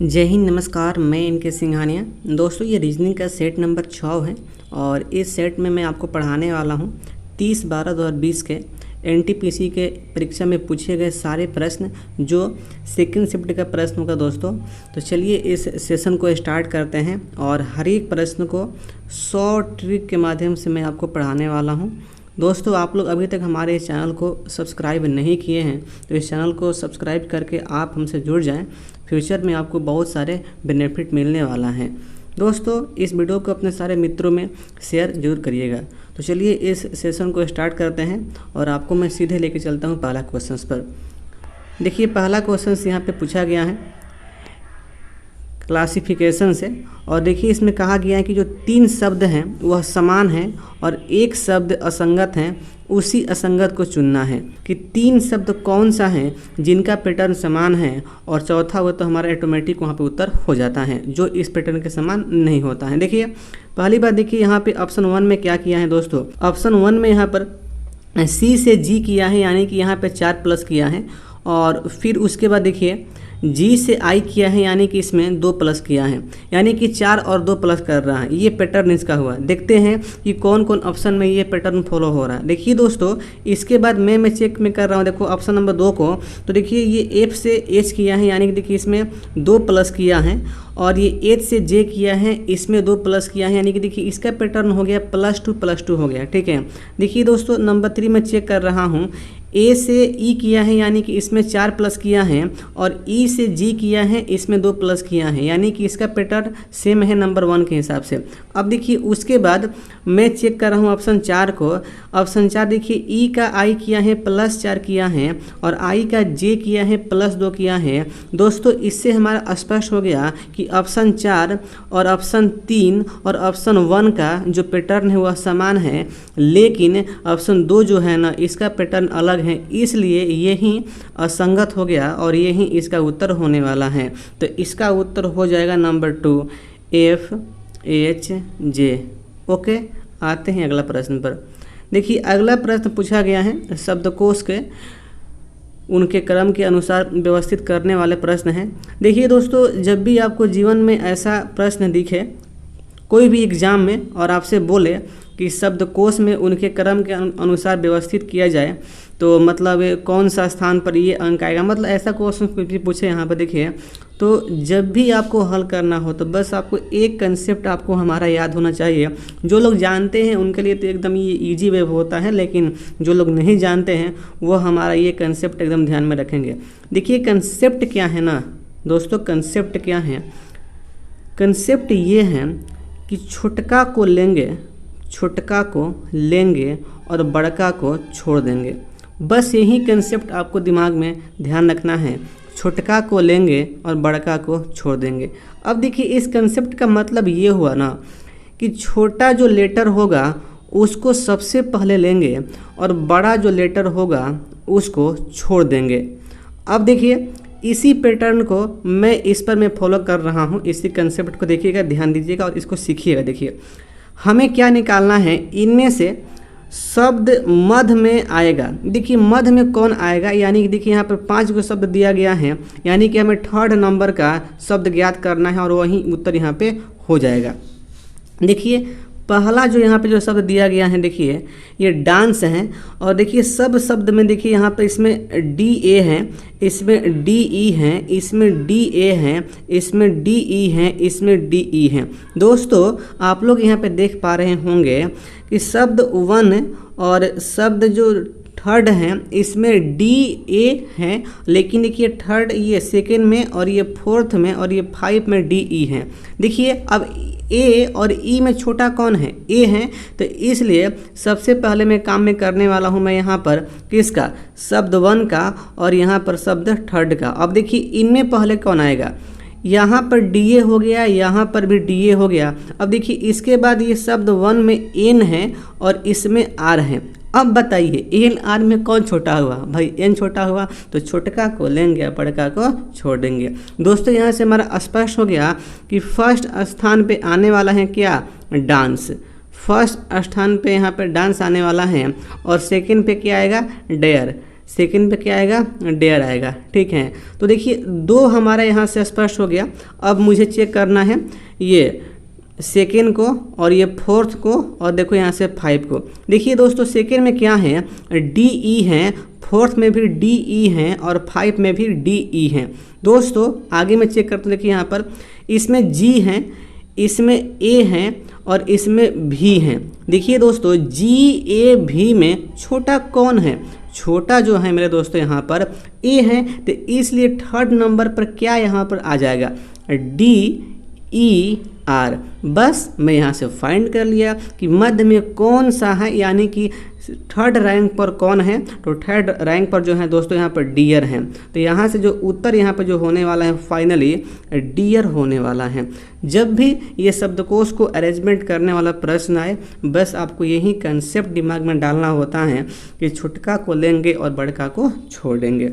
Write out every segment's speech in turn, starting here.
जय हिंद, नमस्कार। मैं इनके सिंघानिया। दोस्तों, ये रीजनिंग का सेट नंबर 6 है और इस सेट में मैं आपको पढ़ाने वाला हूँ 30/12/2020 के एनटीपीसी के परीक्षा में पूछे गए सारे प्रश्न जो सेकंड शिफ्ट का प्रश्न होगा। दोस्तों, तो चलिए इस सेशन को स्टार्ट करते हैं और हर एक प्रश्न को 100 ट्रिक के माध्यम से मैं आपको पढ़ाने वाला हूँ। दोस्तों, आप लोग अभी तक हमारे इस चैनल को सब्सक्राइब नहीं किए हैं तो इस चैनल को सब्सक्राइब करके आप हमसे जुड़ जाएं। फ्यूचर में आपको बहुत सारे बेनिफिट मिलने वाला है। दोस्तों, इस वीडियो को अपने सारे मित्रों में शेयर जरूर करिएगा। तो चलिए इस सेशन को स्टार्ट करते हैं और आपको मैं सीधे लेके चलता हूँ पहला क्वेश्चन पर। देखिए, पहला क्वेश्चन यहाँ पे पूछा गया है क्लासिफिकेशन से और देखिए इसमें कहा गया है कि जो 3 शब्द हैं वह समान हैं और एक शब्द असंगत हैं, उसी असंगत को चुनना है। कि 3 शब्द कौन सा है जिनका पैटर्न समान है और चौथा वो तो हमारा ऑटोमेटिक वहाँ पे उत्तर हो जाता है जो इस पैटर्न के समान नहीं होता है। देखिए पहली बात, देखिए यहाँ पे ऑप्शन 1 में क्या किया है दोस्तों। ऑप्शन 1 में यहाँ पर सी से जी किया है, यानी कि यहाँ पे 4 प्लस किया है और फिर उसके बाद देखिए जी से आई किया है, यानी कि इसमें 2 प्लस किया है, यानी कि 4 और 2 प्लस कर रहा है। ये पैटर्न इसका हुआ। देखते हैं कि कौन कौन ऑप्शन में ये पैटर्न फॉलो हो रहा है। देखिए दोस्तों, इसके बाद मैं चेक में कर रहा हूँ। देखो ऑप्शन नंबर 2 को, तो देखिए ये एफ से एच किया है, यानी कि देखिए इसमें 2 प्लस किया है और ये एच से जे किया है, इसमें 2 प्लस किया है, यानी कि देखिए इसका पैटर्न हो गया +2 हो गया। ठीक है। देखिए दोस्तों, नंबर 3 में चेक कर रहा हूँ। ए से ई किया है, यानी कि इसमें 4 प्लस किया है और ई से जी किया है, इसमें 2 प्लस किया है, यानी कि इसका पैटर्न सेम है नंबर 1 के हिसाब से। अब देखिए उसके बाद मैं चेक कर रहा हूँ ऑप्शन 4 को। ऑप्शन 4 देखिए ई का आई किया है +4 किया है और आई का जे किया है +2 किया है। दोस्तों, इससे हमारा स्पष्ट हो गया कि ऑप्शन 4 और ऑप्शन 3 और ऑप्शन 1 का जो पैटर्न है वह समान है, लेकिन ऑप्शन 2 जो है ना, इसका पैटर्न अलग है, इसलिए यही असंगत हो गया और यही इसका उत्तर होने वाला है। तो इसका उत्तर हो जाएगा नंबर 2 FHJ। ओके, आते हैं अगला प्रश्न पर। देखिए अगला प्रश्न पूछा गया है शब्दकोश के उनके क्रम के अनुसार व्यवस्थित करने वाले प्रश्न हैं। देखिए दोस्तों, जब भी आपको जीवन में ऐसा प्रश्न दिखे कोई भी एग्जाम में और आपसे बोले कि शब्दकोश में उनके क्रम के अनुसार व्यवस्थित किया जाए, तो मतलब कौन सा स्थान पर ये अंक आएगा, मतलब ऐसा क्वेश्चन कुछ भी पूछे यहाँ पर देखिए, तो जब भी आपको हल करना हो तो बस आपको एक कंसेप्ट आपको हमारा याद होना चाहिए। जो लोग जानते हैं उनके लिए तो एकदम ये इजी वे होता है, लेकिन जो लोग नहीं जानते हैं वो हमारा ये कंसेप्ट एकदम ध्यान में रखेंगे। देखिए कंसेप्ट क्या है ना दोस्तों, कंसेप्ट क्या है। कंसेप्ट ये है कि छोटका को लेंगे और बड़का को छोड़ देंगे। बस यही कंसेप्ट आपको दिमाग में ध्यान रखना है। छोटका को लेंगे और बड़का को छोड़ देंगे। अब देखिए इस कंसेप्ट का मतलब ये हुआ ना कि छोटा जो लेटर होगा उसको सबसे पहले लेंगे और बड़ा जो लेटर होगा उसको छोड़ देंगे। अब देखिए इसी पैटर्न को मैं फॉलो कर रहा हूँ। इसी कंसेप्ट को देखिएगा, ध्यान दीजिएगा और इसको सीखिएगा। देखिए हमें क्या निकालना है, इनमें से शब्द मध्य में आएगा। देखिए मध्य में कौन आएगा, यानी कि देखिए यहाँ पर 5 गो शब्द दिया गया है, यानी कि हमें 3rd नंबर का शब्द ज्ञात करना है और वही उत्तर यहाँ पे हो जाएगा। देखिए पहला जो यहाँ पे जो शब्द दिया गया है, देखिए ये डांस है और देखिए सब शब्द में देखिए यहाँ पे इसमें DA है, इसमें DE है, इसमें DA है, इसमें DE है, इसमें DE है। दोस्तों आप लोग यहाँ पे देख पा रहे होंगे कि शब्द 1 और शब्द जो 3rd हैं इसमें DA है, लेकिन देखिए 3rd ये 2nd में और ये 4th में और ये 5 में DE है। देखिए अब A और E में छोटा कौन है, A है, तो इसलिए सबसे पहले मैं काम में करने वाला हूँ मैं यहाँ पर किसका, शब्द 1 का और यहाँ पर शब्द 3rd का। अब देखिए इनमें पहले कौन आएगा, यहाँ पर DA हो गया, यहाँ पर भी DA हो गया। अब देखिए इसके बाद ये शब्द 1 में N है और इसमें R है। अब बताइए एन आर में कौन छोटा हुआ, भाई एन छोटा हुआ, तो छोटका को लेंगे बड़का को छोड़ देंगे। दोस्तों यहाँ से हमारा स्पष्ट हो गया कि फर्स्ट स्थान पे आने वाला है क्या, डांस। फर्स्ट स्थान पे यहाँ पे डांस आने वाला है और सेकंड पे क्या आएगा, डेयर। सेकेंड पे क्या आएगा, डेयर आएगा। ठीक है, तो देखिए 2 हमारा यहाँ से स्पष्ट हो गया। अब मुझे चेक करना है ये सेकेंड को और ये फोर्थ को और देखो यहाँ से 5 को। देखिए दोस्तों सेकेंड में क्या है, डी ई हैं, फोर्थ में भी डी ई हैं और 5 में भी डी ई हैं। दोस्तों आगे मैं चेक करता हूँ, देखिए यहाँ पर इसमें जी हैं, इसमें ए हैं और इसमें भी हैं। देखिए दोस्तों जी ए भी में छोटा कौन है, छोटा जो है मेरे दोस्तों यहाँ पर ए है, तो इसलिए थर्ड नंबर पर क्या यहाँ पर आ जाएगा, डी ई आर। बस मैं यहाँ से फाइंड कर लिया कि मध्य में कौन सा है, यानी कि थर्ड रैंक पर कौन है, तो थर्ड रैंक पर जो है दोस्तों यहाँ पर डियर हैं। तो यहाँ से जो उत्तर यहाँ पर जो होने वाला है फाइनली डियर होने वाला है। जब भी ये शब्दकोश को अरेंजमेंट करने वाला प्रश्न आए, बस आपको यही कंसेप्ट दिमाग में डालना होता है कि छुटका को लेंगे और बड़का को छोड़ देंगे।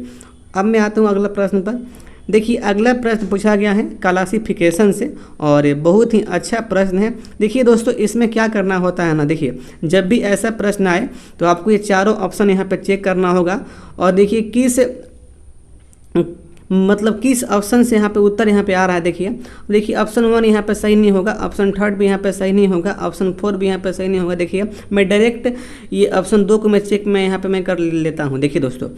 अब मैं आता हूँ अगला प्रश्न पर। देखिए अगला प्रश्न पूछा गया है क्लासिफिकेशन से और ये बहुत ही अच्छा प्रश्न है। देखिए दोस्तों इसमें क्या करना होता है ना, देखिए जब भी ऐसा प्रश्न आए तो आपको ये चारों ऑप्शन यहाँ पे चेक करना होगा और देखिए किस ऑप्शन से यहाँ पे उत्तर यहाँ पे आ रहा है। देखिए ऑप्शन 1 यहाँ पे सही नहीं होगा, ऑप्शन 3 भी यहाँ पे सही नहीं होगा, ऑप्शन 4 भी यहाँ पे सही नहीं होगा। देखिए मैं डायरेक्ट ये ऑप्शन 2 को मैं चेक यहाँ पे मैं कर लेता हूँ। देखिए दोस्तों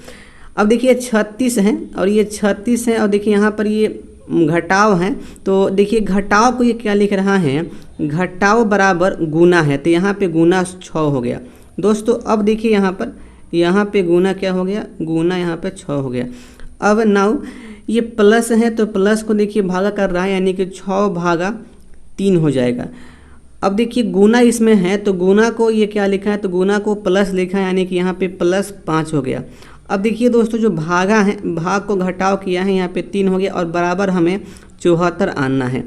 अब देखिए 36 हैं और ये 36 हैं और देखिए यहाँ पर ये घटाव हैं, तो देखिए घटाव को ये क्या लिख रहा है, घटाव बराबर गुना है, तो यहाँ पे गुना 6 हो गया। दोस्तों अब देखिए यहाँ पे गुना क्या हो गया, गुना यहाँ पे 6 हो गया। अब नाउ ये प्लस है तो प्लस को देखिए भागा कर रहा है, यानी कि 6/3 हो जाएगा। अब देखिए गुना इसमें है तो गुना को ये क्या लिखा है, तो गुना को प्लस लिखा है, यानी कि यहाँ पे +5 हो गया। अब देखिए दोस्तों जो भागा है, भाग को घटाव किया है, यहाँ पे 3 हो गया और बराबर हमें 74 आना है।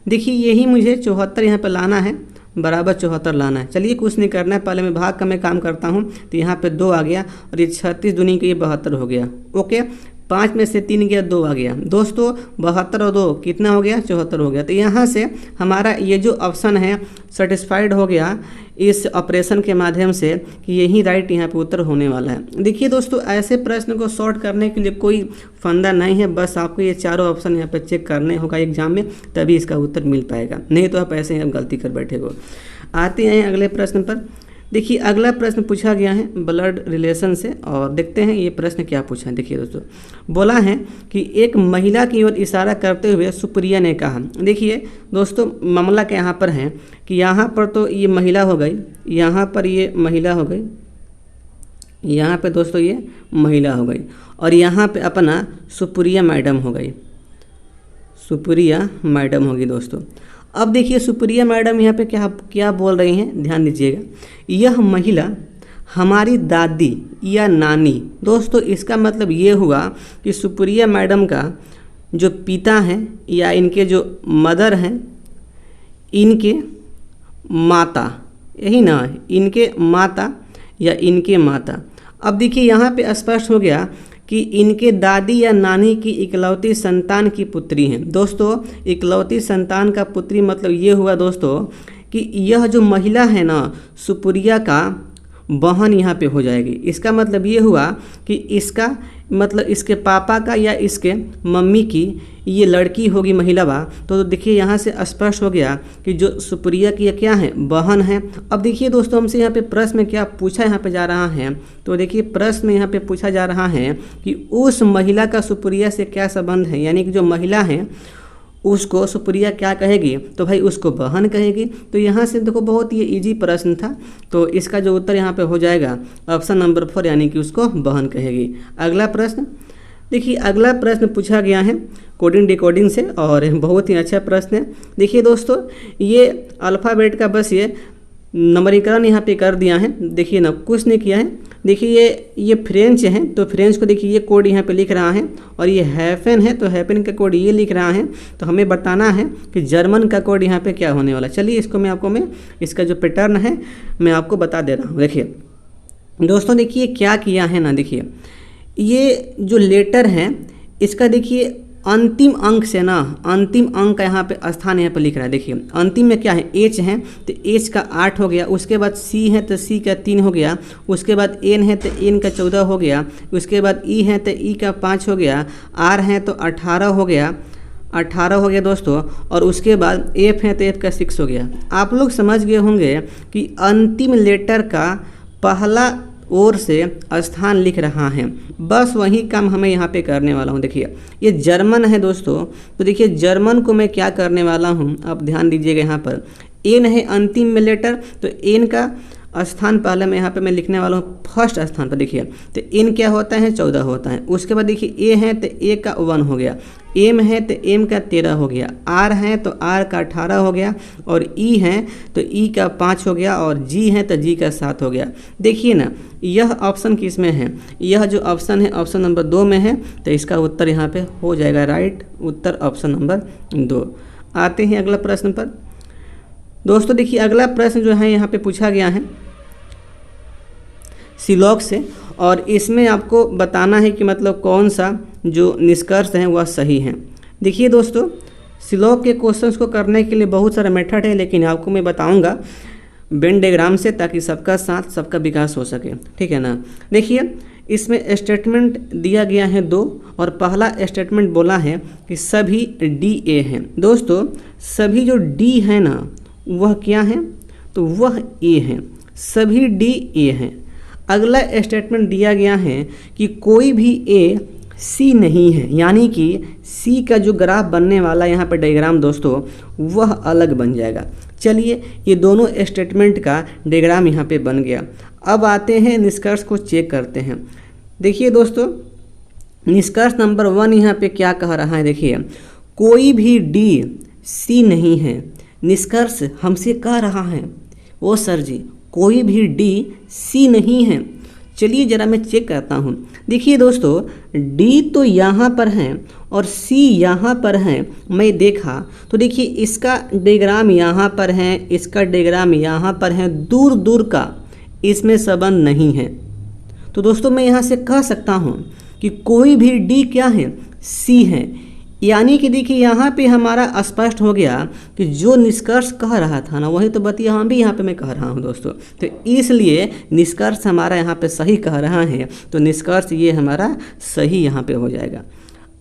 देखिए यही मुझे 74 यहाँ पे लाना है, बराबर 74 लाना है। चलिए कुछ नहीं करना है, पहले मैं भाग का मैं काम करता हूँ। तो यहाँ पे 2 आ गया और ये 36 दूनी के ये 72 हो गया। ओके 5 में से 3 गया, 2 आ गया। दोस्तों 72 और 2 कितना हो गया, 74 हो गया। तो यहाँ से हमारा ये जो ऑप्शन है सेटिस्फाइड हो गया इस ऑपरेशन के माध्यम से कि यही राइट यहाँ पे उत्तर होने वाला है। देखिए दोस्तों ऐसे प्रश्न को सॉर्ट करने के लिए कोई फंदा नहीं है, बस आपको ये चारों ऑप्शन यहाँ पे चेक करने होगा एग्जाम में, तभी इसका उत्तर मिल पाएगा, नहीं तो आप ऐसे ही गलती कर बैठे हो। आते हैं अगले प्रश्न पर। देखिए अगला प्रश्न पूछा गया है ब्लड रिलेशन से और देखते हैं ये प्रश्न क्या पूछा है। देखिए दोस्तों बोला है कि एक महिला की ओर इशारा करते हुए सुप्रिया ने कहा। देखिए दोस्तों मामला क्या यहाँ पर है कि यहाँ पर तो ये महिला हो गई, यहाँ पर ये महिला हो गई, यहाँ पे दोस्तों ये महिला हो गई और यहाँ पे अपना सुप्रिया मैडम हो गई, सुप्रिया मैडम होगी दोस्तों। अब देखिए सुप्रिया मैडम यहाँ पे क्या बोल रही हैं, ध्यान दीजिएगा। यह महिला हमारी दादी या नानी। दोस्तों इसका मतलब ये हुआ कि सुप्रिया मैडम का जो पिता हैं या इनके जो मदर हैं, इनके माता, यही ना, इनके माता या इनके माता। अब देखिए यहाँ पे स्पष्ट हो गया कि इनके दादी या नानी की इकलौती संतान की पुत्री हैं। दोस्तों इकलौती संतान का पुत्री मतलब ये हुआ दोस्तों कि यह जो महिला है ना सुप्रिया का बहन यहाँ पे हो जाएगी। इसका मतलब ये हुआ कि इसका मतलब इसके पापा का या इसके मम्मी की ये लड़की होगी महिला बा। तो देखिए यहाँ से स्पष्ट हो गया कि जो सुप्रिया की क्या है, बहन है। अब देखिए दोस्तों हमसे यहाँ पे प्रश्न में क्या पूछा यहाँ पे जा रहा है, तो देखिए प्रश्न में यहाँ पे पूछा जा रहा है कि उस महिला का सुप्रिया से क्या संबंध है, यानी कि जो महिला है उसको सुप्रिया क्या कहेगी, तो भाई उसको बहन कहेगी। तो यहाँ से देखो बहुत ये इजी प्रश्न था, तो इसका जो उत्तर यहाँ पे हो जाएगा ऑप्शन नंबर 4, यानी कि उसको बहन कहेगी। अगला प्रश्न देखिए, अगला प्रश्न पूछा गया है कोडिंग डिकोडिंग से और बहुत ही अच्छा प्रश्न है। देखिए दोस्तों ये अल्फ़ाबेट का बस ये नंबरीकरण यहाँ पे कर दिया है। देखिए ना कुछ नहीं किया है। देखिए ये फ्रेंच है तो फ्रेंच को देखिए ये कोड यहाँ पे लिख रहा है और ये हैफन है तो हैफन का कोड ये लिख रहा है। तो हमें बताना है कि जर्मन का कोड यहाँ पे क्या होने वाला। चलिए इसको मैं इसका जो पैटर्न है मैं आपको बता दे रहा हूँ। देखिए दोस्तों देखिए क्या किया है ना, देखिए ये जो लेटर है इसका देखिए अंतिम अंक से ना, अंतिम अंक का यहाँ पे स्थान यहाँ पे लिख रहा है। देखिए अंतिम में क्या है, एच है तो एच का 8 हो गया, उसके बाद सी है तो सी का 3 हो गया, उसके बाद एन है तो एन का 14 हो गया, उसके बाद ई है तो ई का 5 हो गया, आर है तो 18 हो गया, 18 हो गया दोस्तों, और उसके बाद एफ है तो एफ का 6 हो गया। आप लोग समझ गए होंगे कि अंतिम लेटर का पहला ओर से स्थान लिख रहा है, बस वही काम हमें यहाँ पे करने वाला हूँ। देखिए ये जर्मन है दोस्तों, तो देखिए जर्मन को मैं क्या करने वाला हूँ, आप ध्यान दीजिएगा। यहाँ पर एन है अंतिम में लेटर, तो एन का स्थान पहले मैं यहाँ पे मैं लिखने वाला हूँ फर्स्ट स्थान पर। देखिए तो एन क्या होता है, 14 होता है। उसके बाद देखिए ए है तो ए का 1 हो गया, एम है तो एम का 13 हो गया, आर है तो आर का 18 हो गया, और ई है तो ई का 5 हो गया, और जी है तो जी का 7 हो गया। देखिए ना यह ऑप्शन किस में है, यह जो ऑप्शन है ऑप्शन नंबर 2 में है, तो इसका उत्तर यहाँ पे हो जाएगा राइट उत्तर ऑप्शन नंबर 2। आते हैं अगला प्रश्न पर दोस्तों। देखिए अगला प्रश्न जो है यहाँ पे पूछा गया है सिलॉग से, और इसमें आपको बताना है कि मतलब कौन सा जो निष्कर्ष है वह सही है। देखिए दोस्तों सिलॉग के क्वेश्चंस को करने के लिए बहुत सारा मेथड है, लेकिन आपको मैं बताऊंगा वेन डायग्राम से, ताकि सबका साथ सबका विकास हो सके, ठीक है ना। देखिए इसमें स्टेटमेंट दिया गया है 2, और पहला स्टेटमेंट बोला है कि सभी डी ए हैं। दोस्तों सभी जो डी है ना वह क्या है, तो वह ए हैं, सभी डी ए हैं। अगला स्टेटमेंट दिया गया है कि कोई भी ए सी नहीं है, यानी कि सी का जो ग्राफ बनने वाला यहाँ पर डायग्राम दोस्तों वह अलग बन जाएगा। चलिए ये दोनों स्टेटमेंट का डायग्राम यहाँ पे बन गया। अब आते हैं निष्कर्ष को चेक करते हैं। देखिए दोस्तों निष्कर्ष नंबर 1 यहाँ पे क्या कह रहा है, देखिए कोई भी डी सी नहीं है। निष्कर्ष हमसे कह रहा है वो सर जी कोई भी डी सी नहीं है। चलिए ज़रा मैं चेक करता हूँ। देखिए दोस्तों डी तो यहाँ पर है और सी यहाँ पर है, मैं देखा तो देखिए इसका डायग्राम यहाँ पर है, इसका डायग्राम यहाँ पर है, दूर दूर का इसमें संबंध नहीं है। तो दोस्तों मैं यहाँ से कह सकता हूँ कि कोई भी डी क्या है, सी है। यानी कि देखिए यहाँ पे हमारा स्पष्ट हो गया कि जो निष्कर्ष कह रहा था ना वही तो बतिया हम भी यहाँ पे मैं कह रहा हूँ दोस्तों। तो इसलिए निष्कर्ष हमारा यहाँ पे सही कह रहा है, तो निष्कर्ष ये हमारा सही यहाँ पे हो जाएगा।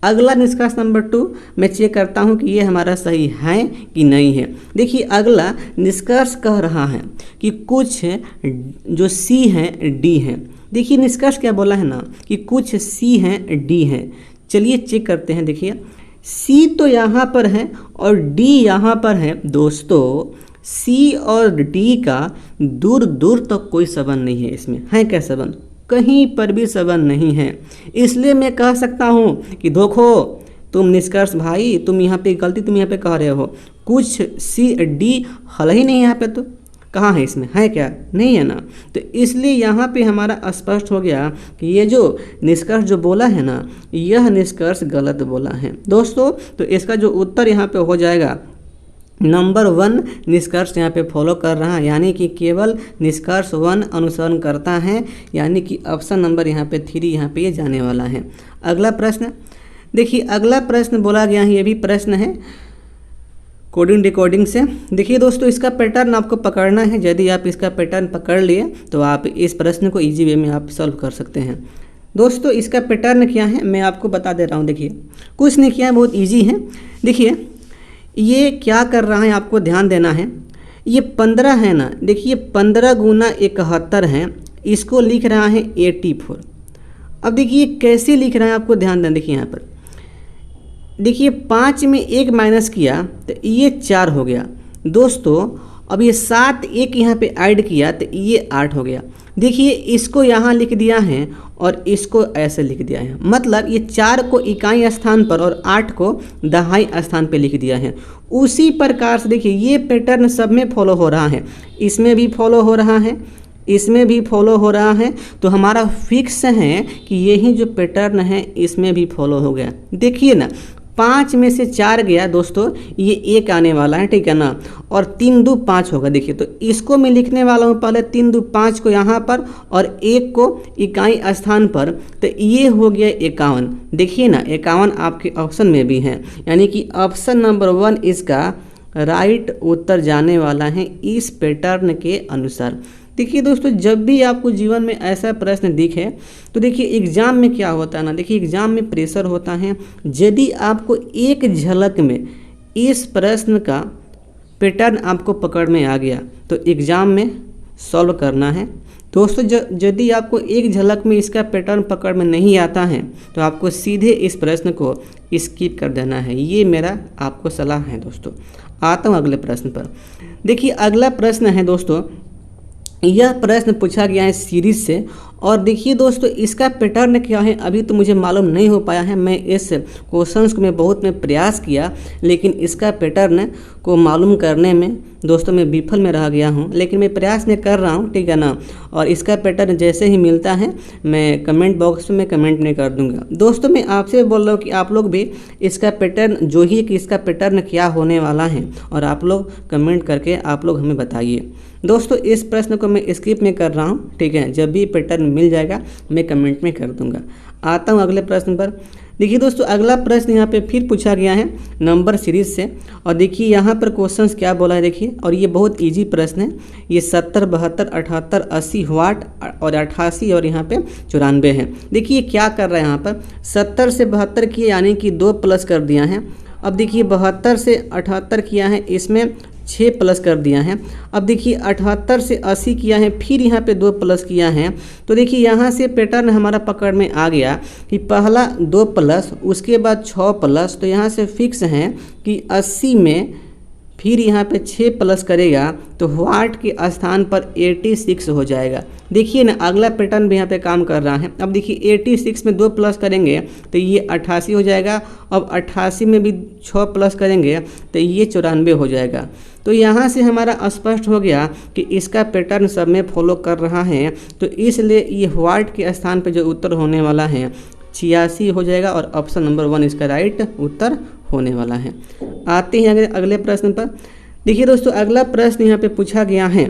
अगला निष्कर्ष नंबर 2 मैं चेक करता हूँ कि ये हमारा सही है कि नहीं है। देखिए अगला निष्कर्ष कह रहा है कि कुछ जो सी हैं डी हैं। देखिए निष्कर्ष क्या बोला है ना कि कुछ सी हैं डी हैं। चलिए चेक करते हैं। देखिए सी तो यहाँ पर है और डी यहाँ पर है। दोस्तों सी और डी का दूर दूर तक तो कोई संबंध नहीं है, इसमें है क्या संबंध, कहीं पर भी संबंध नहीं है। इसलिए मैं कह सकता हूँ कि देखो तुम निष्कर्ष भाई तुम यहाँ पे गलती तुम यहाँ पे कह रहे हो, कुछ सी डी हल ही नहीं यहाँ पे, तो कहाँ है इसमें, है क्या, नहीं है ना। तो इसलिए यहाँ पे हमारा स्पष्ट हो गया कि ये जो निष्कर्ष जो बोला है ना यह निष्कर्ष गलत बोला है दोस्तों। तो इसका जो उत्तर यहाँ पे हो जाएगा नंबर 1 निष्कर्ष यहाँ पे फॉलो कर रहा है, यानी कि केवल निष्कर्ष 1 अनुसरण करता है, यानी कि ऑप्शन नंबर यहाँ पे 3 यहाँ पे ये जाने वाला है। अगला प्रश्न देखिए, अगला प्रश्न बोला गया है, ये भी प्रश्न है कोडिंग डिकोडिंग से। देखिए दोस्तों इसका पैटर्न आपको पकड़ना है, यदि आप इसका पैटर्न पकड़ लिए तो आप इस प्रश्न को इजी वे में आप सॉल्व कर सकते हैं। दोस्तों इसका पैटर्न क्या है मैं आपको बता दे रहा हूँ। देखिए कुछ नहीं किया है, बहुत इजी है। देखिए ये क्या कर रहा है आपको ध्यान देना है। ये 15 है ना, देखिए 15 गुना 71 है, इसको लिख रहा है 84। अब देखिए कैसे लिख रहा है आपको ध्यान देना। देखिए यहाँ पर देखिए 5 में 1 माइनस किया तो ये 4 हो गया दोस्तों। अब ये 7 1 यहाँ पे ऐड किया तो ये 8 हो गया। देखिए इसको यहाँ लिख दिया है और इसको ऐसे लिख दिया है, मतलब ये 4 को इकाई स्थान पर और 8 को दहाई स्थान पे लिख दिया है। उसी प्रकार से देखिए ये पैटर्न सब में फॉलो हो रहा है, इसमें भी फॉलो हो रहा है, इसमें भी फॉलो हो रहा है। तो हमारा फिक्स है कि यही जो पैटर्न है इसमें भी फॉलो हो गया। देखिए ना 5 में से 4 गया दोस्तों, ये 1 आने वाला है, ठीक है ना, और 3 2 5 होगा। देखिए तो इसको मैं लिखने वाला हूँ पहले 3 2 5 को यहाँ पर और 1 को इकाई स्थान पर, तो ये हो गया 51। देखिए ना 51 आपके ऑप्शन में भी है, यानी कि ऑप्शन नंबर 1 इसका राइट उत्तर जाने वाला है इस पैटर्न के अनुसार। देखिए दोस्तों, जब भी आपको जीवन में ऐसा प्रश्न दिखे तो देखिए एग्ज़ाम में क्या होता है ना, देखिए एग्ज़ाम में प्रेशर होता है। यदि आपको एक झलक में इस प्रश्न का पैटर्न आपको पकड़ में आ गया तो एग्ज़ाम में सॉल्व करना है। दोस्तों यदि आपको एक झलक में इसका पैटर्न पकड़ में नहीं आता है तो आपको सीधे इस प्रश्न को स्किप कर देना है, ये मेरा आपको सलाह है दोस्तों। आता हूँ अगले प्रश्न पर। देखिए अगला प्रश्न है दोस्तों, यह प्रश्न पूछा गया है सीरीज से, और देखिए दोस्तों इसका पैटर्न क्या है अभी तो मुझे मालूम नहीं हो पाया है। मैं इस क्वेश्चंस को मैं प्रयास किया, लेकिन इसका पैटर्न को मालूम करने में दोस्तों मैं विफल में रह गया हूं, लेकिन मैं प्रयास में कर रहा हूं, ठीक है ना। और इसका पैटर्न जैसे ही मिलता है मैं कमेंट बॉक्स में कमेंट नहीं कर दूंगा। दोस्तों मैं आपसे बोल रहा हूँ कि आप लोग भी इसका पैटर्न जो ही कि इसका पैटर्न क्या होने वाला है, और आप लोग कमेंट करके आप लोग हमें बताइए। दोस्तों इस प्रश्न को मैं स्किप में कर रहा हूँ, ठीक है, जब भी पैटर्न मिल जाएगा मैं कमेंट में कर दूंगा। आता हूँ अगले प्रश्न पर। देखिए दोस्तों अगला प्रश्न यहाँ पे फिर पूछा गया है नंबर सीरीज से, और देखिए यहाँ पर क्वेश्चंस क्या बोला है देखिए, और ये बहुत इजी प्रश्न है। ये 70 72 78 80 वाट और 88 और यहाँ पे 94 है। देखिए क्या कर रहा है यहाँ पर, 70 से 72 किए यानी कि 2 प्लस कर दिया है। अब देखिए 72 से 78 किया है, इसमें 6 प्लस कर दिया है। अब देखिए 78 से 80 किया है, फिर यहाँ पे 2 प्लस किया है। तो देखिए यहाँ से पैटर्न हमारा पकड़ में आ गया कि पहला 2 प्लस, उसके बाद 6 प्लस, तो यहाँ से फिक्स है कि 80 में फिर यहाँ पे 6 प्लस करेगा तो वाट के स्थान पर 86 हो जाएगा। देखिए ना अगला पैटर्न भी यहाँ पे काम कर रहा है। अब देखिए 86 में 2 प्लस करेंगे तो ये 88 हो जाएगा। अब 88 में भी 6 प्लस करेंगे तो ये 94 हो जाएगा। तो यहाँ से हमारा स्पष्ट हो गया कि इसका पैटर्न सब में फॉलो कर रहा है, तो इसलिए ये वाट के स्थान पर जो उत्तर होने वाला है 86 हो जाएगा, और ऑप्शन नंबर 1 इसका राइट उत्तर होने वाला है। आते हैं अगले प्रश्न पर। देखिए दोस्तों अगला प्रश्न यहाँ पे पूछा गया है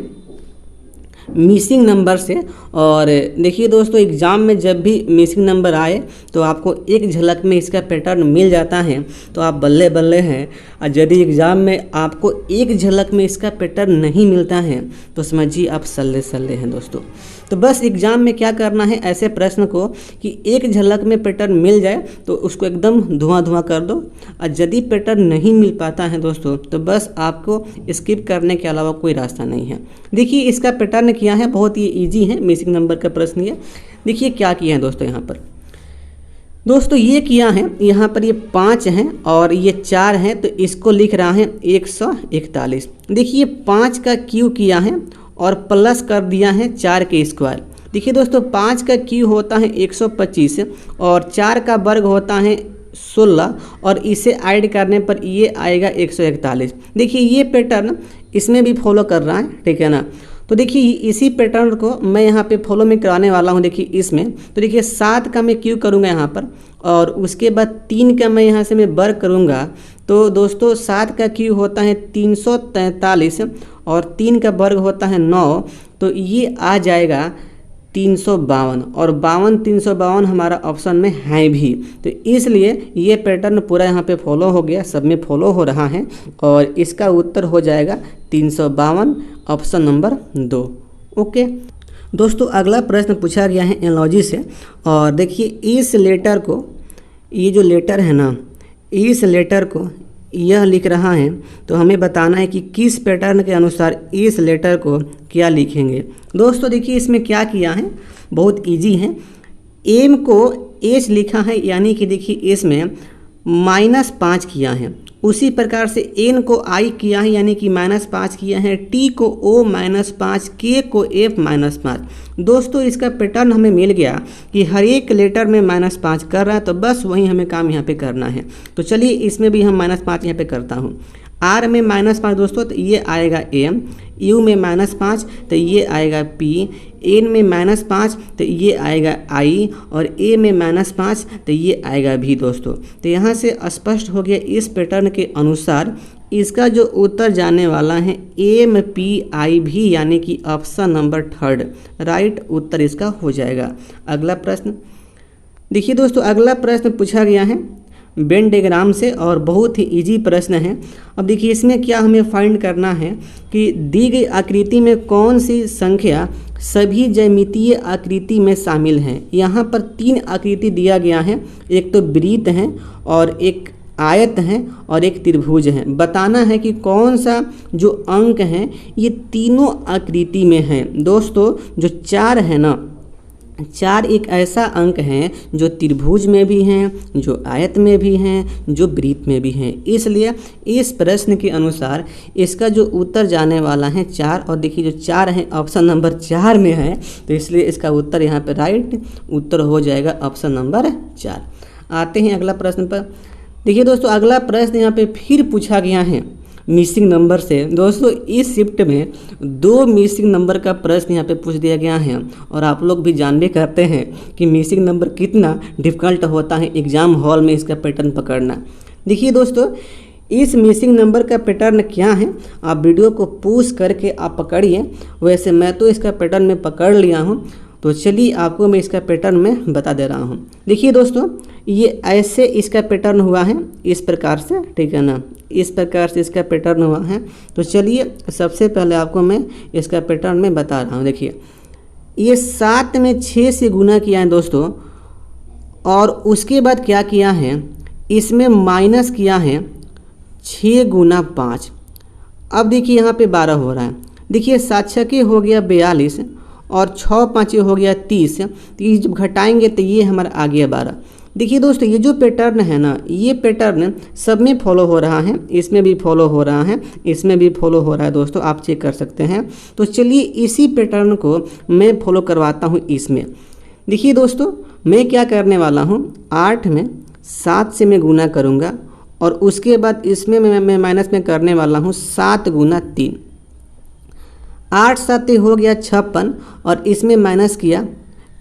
मिसिंग नंबर से, और देखिए दोस्तों एग्ज़ाम में जब भी मिसिंग नंबर आए तो आपको एक झलक में इसका पैटर्न मिल जाता है तो आप बल्ले बल्ले हैं, और यदि एग्ज़ाम में आपको एक झलक में इसका पैटर्न नहीं मिलता है तो समझिए आप सल्ले सल्ले हैं दोस्तों। तो बस एग्ज़ाम में क्या करना है, ऐसे प्रश्न को कि एक झलक में पैटर्न मिल जाए तो उसको एकदम धुआं धुआं कर दो, और यदि पैटर्न नहीं मिल पाता है दोस्तों तो बस आपको स्किप करने के अलावा कोई रास्ता नहीं है। देखिए इसका पैटर्न क्या है, बहुत ही ईजी है, मिसिंग नंबर का प्रश्न ये। देखिए क्या किया है दोस्तों यहाँ पर, दोस्तों ये किया है यहाँ पर, ये 5 हैं और ये 4 हैं, तो इसको लिख रहा है 141। देखिए 5 का क्यू किया है और प्लस कर दिया है 4 के स्क्वायर। देखिए दोस्तों 5 का क्यू होता है 125 और 4 का वर्ग होता है 16, और इसे ऐड करने पर ये आएगा 141। देखिए ये पैटर्न इसमें भी फॉलो कर रहा है, ठीक है ना। तो देखिए इसी पैटर्न को मैं यहाँ पे फॉलो में कराने वाला हूँ। देखिए इसमें तो देखिए 7 का मैं क्यू करूँगा यहाँ पर, और उसके बाद 3 का मैं यहाँ से मैं वर्ग करूँगा। तो दोस्तों 7 का क्यू होता है 343 और 3 का वर्ग होता है 9, तो ये आ जाएगा 352, और 352 हमारा ऑप्शन में है भी। तो इसलिए ये पैटर्न पूरा यहाँ पे फॉलो हो गया, सब में फॉलो हो रहा है, और इसका उत्तर हो जाएगा 352, ऑप्शन नंबर 2। ओके दोस्तों अगला प्रश्न पूछा गया है एनालॉजी से, और देखिए इस लेटर को, ये जो लेटर है ना, इस लेटर को यह लिख रहा है, तो हमें बताना है कि किस पैटर्न के अनुसार इस लेटर को क्या लिखेंगे। दोस्तों देखिए इसमें क्या किया है, बहुत इजी है। एम को एच लिखा है, यानी कि देखिए इसमें -5 किया है। उसी प्रकार से एन को आई किया है, यानी कि -5 किया है। टी को ओ -5, के को एफ -5। दोस्तों इसका पैटर्न हमें मिल गया कि हर एक लेटर में -5 कर रहा है, तो बस वही हमें काम यहाँ पे करना है। तो चलिए इसमें भी हम -5 यहाँ पे करता हूँ। आर में -5 दोस्तों तो ये आएगा एम, यू में -5 तो ये आएगा पी, एन में -5 तो ये आएगा आई, और ए में -5 तो ये आएगा भी दोस्तों। तो यहाँ से स्पष्ट हो गया इस पैटर्न के अनुसार इसका जो उत्तर जाने वाला है एम पी आई भी, यानी कि ऑप्शन नंबर 3 राइट उत्तर इसका हो जाएगा। अगला प्रश्न देखिए दोस्तों, अगला प्रश्न पूछा गया है वेन डायग्राम से और बहुत ही इजी प्रश्न है। अब देखिए इसमें क्या हमें फाइंड करना है कि दी गई आकृति में कौन सी संख्या सभी ज्यामितीय आकृति में शामिल हैं। यहाँ पर 3 आकृति दिया गया है, एक तो वृत्त है और एक आयत है और एक त्रिभुज है। बताना है कि कौन सा जो अंक हैं ये तीनों आकृति में हैं। दोस्तों जो 4 है ना, 4 एक ऐसा अंक है जो त्रिभुज में भी हैं, जो आयत में भी हैं, जो वृत्त में भी हैं। इसलिए इस प्रश्न के अनुसार इसका जो उत्तर जाने वाला है 4, और देखिए जो 4 है ऑप्शन नंबर 4 में है, तो इसलिए इसका उत्तर यहाँ पे राइट उत्तर हो जाएगा ऑप्शन नंबर 4। आते हैं अगला प्रश्न पर। देखिए दोस्तों अगला प्रश्न यहाँ पे फिर पूछा गया है मिसिंग नंबर से। दोस्तों इस शिफ्ट में 2 मिसिंग नंबर का प्रश्न यहाँ पे पूछ दिया गया है, और आप लोग भी जानबे करते हैं कि मिसिंग नंबर कितना डिफ़िकल्ट होता है एग्ज़ाम हॉल में इसका पैटर्न पकड़ना। देखिए दोस्तों इस मिसिंग नंबर का पैटर्न क्या है, आप वीडियो को पॉज करके आप पकड़िए। वैसे मैं तो इसका पैटर्न में पकड़ लिया हूँ, तो चलिए आपको मैं इसका पैटर्न में बता दे रहा हूँ। देखिए दोस्तों ये ऐसे इसका पैटर्न हुआ है, इस प्रकार से, ठीक है ना, इस प्रकार से इसका पैटर्न हुआ है। तो चलिए सबसे पहले आपको मैं इसका पैटर्न में बता रहा हूँ। देखिए ये 7 में 6 से गुना किया है दोस्तों, और उसके बाद क्या किया है, इसमें माइनस किया है 6 गुना 5। अब देखिए यहाँ पे 12 हो रहा है। देखिए 7 छके हो गया 42 और 6 5 हो गया 30। 30 जब घटाएंगे तो ये हमारा आ गया 12। देखिए दोस्तों ये जो पैटर्न है ना, ये पैटर्न सब में फॉलो हो रहा है, इसमें भी फॉलो हो रहा है, इसमें भी फॉलो हो रहा है दोस्तों, आप चेक कर सकते हैं। तो चलिए इसी पैटर्न को मैं फॉलो करवाता हूँ इसमें। देखिए दोस्तों मैं क्या करने वाला हूँ, 8 में 7 से मैं गुना करूँगा, और उसके बाद इसमें मैं माइनस में करने वाला हूँ 7 गुना 3। 8 7 हो गया 56, और इसमें माइनस किया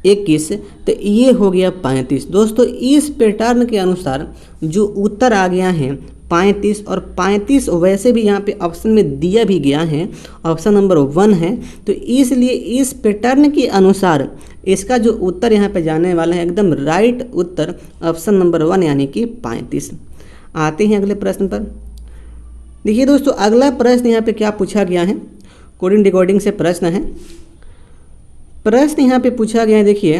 21, तो ये हो गया 35। दोस्तों इस पैटर्न के अनुसार जो उत्तर आ गया है 35, और 35 वैसे भी यहाँ पे ऑप्शन में दिया भी गया है, ऑप्शन नंबर 1 है। तो इसलिए इस पैटर्न के अनुसार इसका जो उत्तर यहाँ पे जाने वाला है एकदम राइट उत्तर ऑप्शन नंबर 1 यानी कि 35। आते हैं अगले प्रश्न पर। देखिए दोस्तों अगला प्रश्न यहाँ पे क्या पूछा गया है, कोडिंग डिकोडिंग से प्रश्न है। प्रश्न यहाँ पे पूछा गया है, देखिए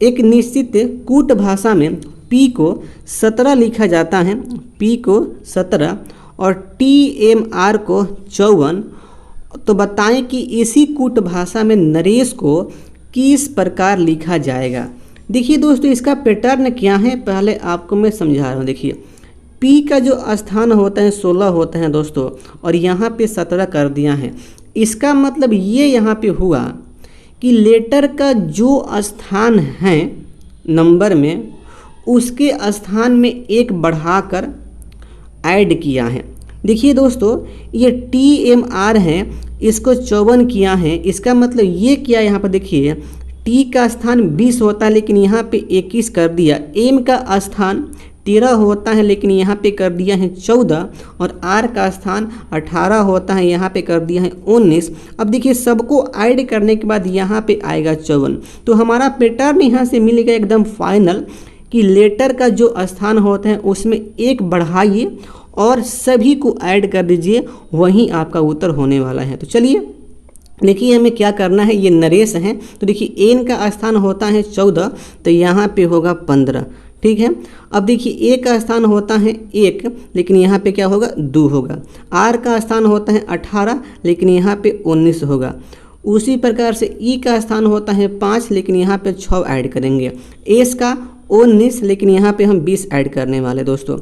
एक निश्चित कूट भाषा में P को 17 लिखा जाता है, P को 17 और TMR को 54। तो बताएं कि इसी कूट भाषा में नरेश को किस प्रकार लिखा जाएगा। देखिए दोस्तों इसका पैटर्न क्या है पहले आपको मैं समझा रहा हूँ। देखिए P का जो स्थान होता है 16 होता है दोस्तों, और यहाँ पे 17 कर दिया है। इसका मतलब ये यहाँ पे हुआ कि लेटर का जो स्थान है नंबर में, उसके स्थान में एक बढ़ाकर ऐड किया है। देखिए दोस्तों ये TMR है, इसको 54 किया है। इसका मतलब ये किया, यहाँ पर देखिए T का स्थान 20 होता है लेकिन यहाँ पे 21 कर दिया। M का स्थान 13 होता है लेकिन यहाँ पे कर दिया है 14, और R का स्थान 18 होता है, यहाँ पे कर दिया है 19। अब देखिए सबको ऐड करने के बाद यहाँ पे आएगा 54। तो हमारा पैटर्न यहाँ से मिल गया एकदम फाइनल कि लेटर का जो स्थान होता है उसमें एक बढ़ाइए और सभी को ऐड कर दीजिए, वहीं आपका उत्तर होने वाला है। तो चलिए देखिए हमें क्या करना है, ये नरेश हैं। तो देखिए एन का स्थान होता है 14, तो यहाँ पे होगा 15, ठीक है। अब देखिए ए का स्थान होता है 1, लेकिन यहाँ पे क्या होगा 2 होगा। आर का स्थान होता है 18, लेकिन यहाँ पे 19 होगा। उसी प्रकार से ई का स्थान होता है 5, लेकिन यहाँ पे 6 ऐड करेंगे। एस का 19, लेकिन यहाँ पे हम 20 ऐड करने वाले दोस्तों।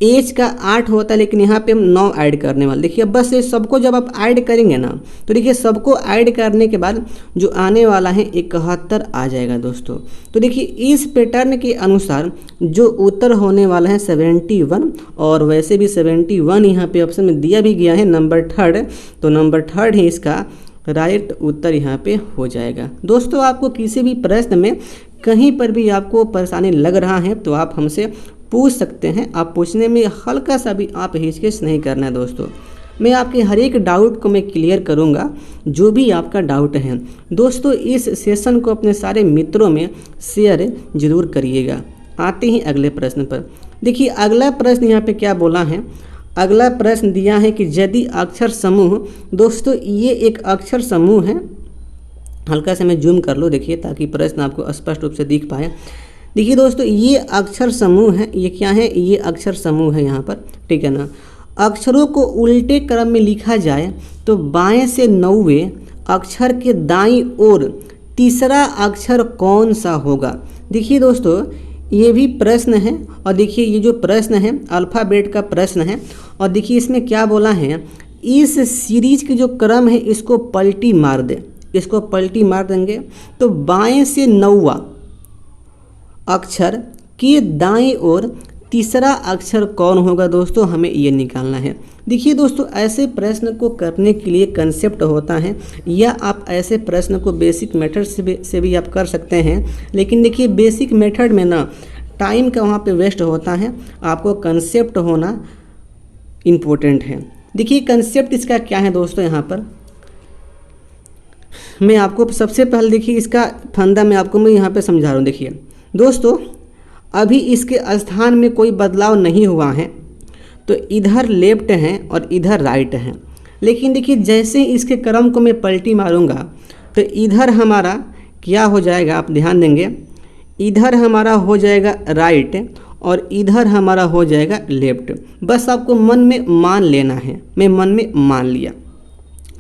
एज का 8 होता है, लेकिन यहाँ पे हम 9 ऐड करने वाले। देखिए बस ये सबको जब आप ऐड करेंगे ना, तो देखिए सबको ऐड करने के बाद जो आने वाला है 71 आ जाएगा दोस्तों। तो देखिए इस पैटर्न के अनुसार जो उत्तर होने वाला है 71, और वैसे भी 71 यहाँ पे ऑप्शन में दिया भी गया है नंबर 3, तो नंबर 3 ही इसका राइट उत्तर यहाँ पे हो जाएगा। दोस्तों आपको किसी भी प्रश्न में कहीं पर भी आपको परेशानी लग रहा है तो आप हमसे पूछ सकते हैं। आप पूछने में हल्का सा भी आप हिचकिच नहीं करना है दोस्तों। मैं आपके हर एक डाउट को मैं क्लियर करूंगा, जो भी आपका डाउट है। दोस्तों इस सेशन को अपने सारे मित्रों में शेयर जरूर करिएगा। आते हैं अगले प्रश्न पर। देखिए अगला प्रश्न यहाँ पे क्या बोला है। अगला प्रश्न दिया है कि यदि अक्षर समूह, दोस्तों ये एक अक्षर समूह है, हल्का से मैं जूम कर लो देखिए ताकि प्रश्न आपको स्पष्ट रूप से दिख पाए। देखिए दोस्तों ये अक्षर समूह है, ये क्या है, ये अक्षर समूह है यहाँ पर, ठीक है ना। अक्षरों को उल्टे क्रम में लिखा जाए तो बाएं से 9वें अक्षर के दाईं ओर तीसरा अक्षर कौन सा होगा। देखिए दोस्तों ये भी प्रश्न है, और देखिए ये जो प्रश्न है अल्फ़ाबेट का प्रश्न है, और देखिए इसमें क्या बोला है, इस सीरीज के जो क्रम है इसको पलटी मार दे, इसको पलटी मार देंगे तो बाएं से 9वां अक्षर के दाईं ओर तीसरा अक्षर कौन होगा दोस्तों, हमें ये निकालना है। देखिए दोस्तों ऐसे प्रश्न को करने के लिए कंसेप्ट होता है, या आप ऐसे प्रश्न को बेसिक मेथड से भी आप कर सकते हैं, लेकिन देखिए बेसिक मेथड में ना टाइम का वहाँ पे वेस्ट होता है, आपको कंसेप्ट होना इम्पोर्टेंट है। देखिए कंसेप्ट इसका क्या है दोस्तों, यहाँ पर मैं आपको सबसे पहले देखिए इसका फंदा मैं यहाँ पे समझा रहा हूँ। देखिए दोस्तों अभी इसके स्थान में कोई बदलाव नहीं हुआ है, तो इधर लेफ्ट है और इधर राइट है, लेकिन देखिए जैसे ही इसके क्रम को मैं पलटी मारूंगा तो इधर हमारा क्या हो जाएगा, आप ध्यान देंगे, इधर हमारा हो जाएगा राइट और इधर हमारा हो जाएगा लेफ्ट। बस आपको मन में मान लेना है, मैं मन में मान लिया।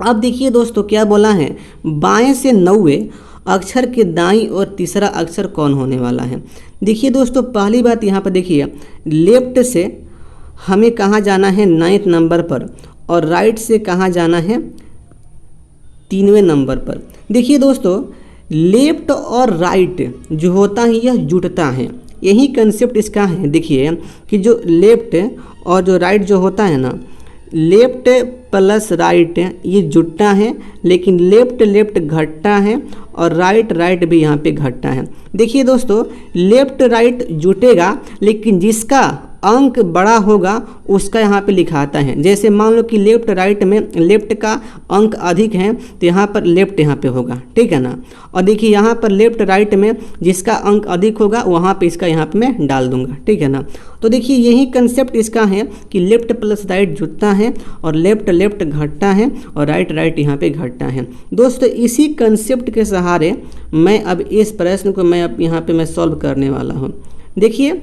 अब देखिए दोस्तों क्या बोला है, बाएं से 9वें अक्षर के दाईं और तीसरा अक्षर कौन होने वाला है। देखिए दोस्तों पहली बात यहाँ पर देखिए, लेफ्ट से हमें कहाँ जाना है 9th नंबर पर, और राइट से कहाँ जाना है 3वें नंबर पर। देखिए दोस्तों लेफ्ट और राइट जो होता है यह जुटता है, यही कंसेप्ट इसका है। देखिए कि जो लेफ्ट और जो राइट जो होता है ना, लेफ्ट प्लस राइट ये जुटता है, लेकिन लेफ्ट लेफ्ट घटता है और राइट राइट भी यहाँ पे घटता है। देखिए दोस्तों लेफ्ट राइट जुटेगा, लेकिन जिसका अंक बड़ा होगा उसका यहाँ पे लिखाता है। जैसे मान लो कि लेफ्ट राइट में लेफ्ट का अंक अधिक है तो यहाँ पर लेफ्ट यहाँ पे होगा, ठीक है ना। और देखिए यहाँ पर लेफ्ट राइट में जिसका अंक अधिक होगा वहाँ पे इसका यहाँ पे मैं डाल दूंगा, ठीक है ना। तो देखिए यही कंसेप्ट इसका है कि लेफ्ट प्लस राइट जुटता है और लेफ्ट लेफ्ट घटता है और राइट राइट यहाँ पे घटता है। दोस्तों इसी कंसेप्ट के सहारे मैं अब इस प्रश्न को मैं अब यहाँ पे मैं सॉल्व करने वाला हूँ। देखिए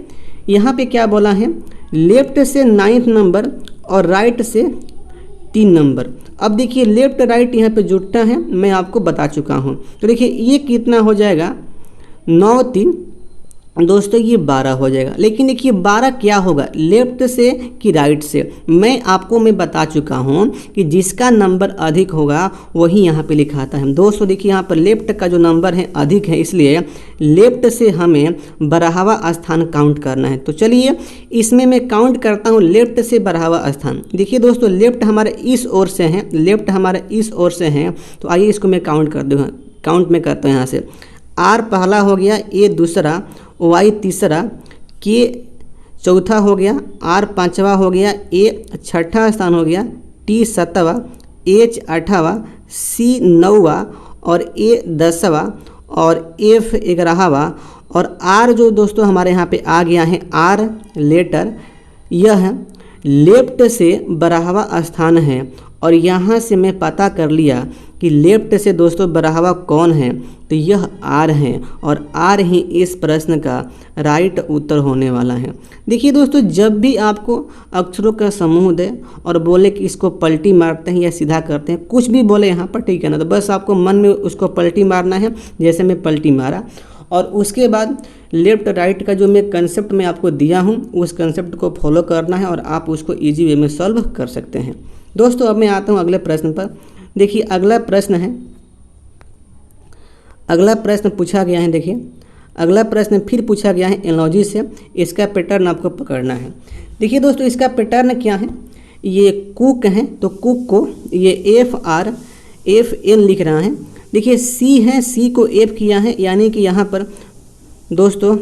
यहाँ पे क्या बोला है, लेफ्ट से 9th नंबर और राइट से 3 नंबर। अब देखिए लेफ्ट राइट यहाँ पे जुटता है, मैं आपको बता चुका हूँ। तो देखिए ये कितना हो जाएगा, 9 3 दोस्तों ये 12 हो जाएगा। लेकिन देखिए 12 क्या होगा, लेफ्ट से कि राइट से, मैं बता चुका हूँ कि जिसका नंबर अधिक होगा वही यहाँ पे लिखाता है। दोस्तों देखिए यहाँ पर लेफ्ट का जो नंबर है अधिक है, इसलिए लेफ्ट से हमें 12वां स्थान काउंट करना है। तो चलिए इसमें मैं काउंट करता हूँ लेफ्ट से 12वां स्थान। देखिए दोस्तों लेफ्ट हमारे इस ओर से है, लेफ्ट हमारे इस ओर से है, तो आइए इसको मैं काउंट कर दूँ। काउंट में करता हूँ यहाँ से, आर पहला हो गया, ए दूसरा, वाई तीसरा, के चौथा हो गया, आर 5वां हो गया, ए 6ठा स्थान हो गया, टी 7वां, एच 8वां, सी 9वां और ए 10वां और एफ 11वां और आर जो दोस्तों हमारे यहाँ पे आ गया है, आर लेटर, यह लेफ्ट से 12वां स्थान है। और यहाँ से मैं पता कर लिया कि लेफ्ट से दोस्तों 12वां कौन है, तो यह आर है और आर ही इस प्रश्न का राइट उत्तर होने वाला है। देखिए दोस्तों जब भी आपको अक्षरों का समूह दे और बोले कि इसको पलटी मारते हैं या सीधा करते हैं, कुछ भी बोले यहाँ पर, ठीक है ना, तो बस आपको मन में उसको पलटी मारना है, जैसे मैं पलटी मारा। और उसके बाद लेफ्ट राइट का जो मैं कंसेप्ट मैं आपको दिया हूँ उस कंसेप्ट को फॉलो करना है और आप उसको ईजी वे में सॉल्व कर सकते हैं। दोस्तों अब मैं आता हूँ अगले प्रश्न पर। देखिए अगला प्रश्न है, अगला प्रश्न पूछा गया है। देखिए अगला प्रश्न फिर पूछा गया है एनालॉजी से, इसका पैटर्न आपको पकड़ना है। देखिए दोस्तों इसका पैटर्न क्या है, ये कुक है तो कुक को ये FR लिख रहा है। देखिए सी है, सी को F किया है यानी कि यहाँ पर दोस्तों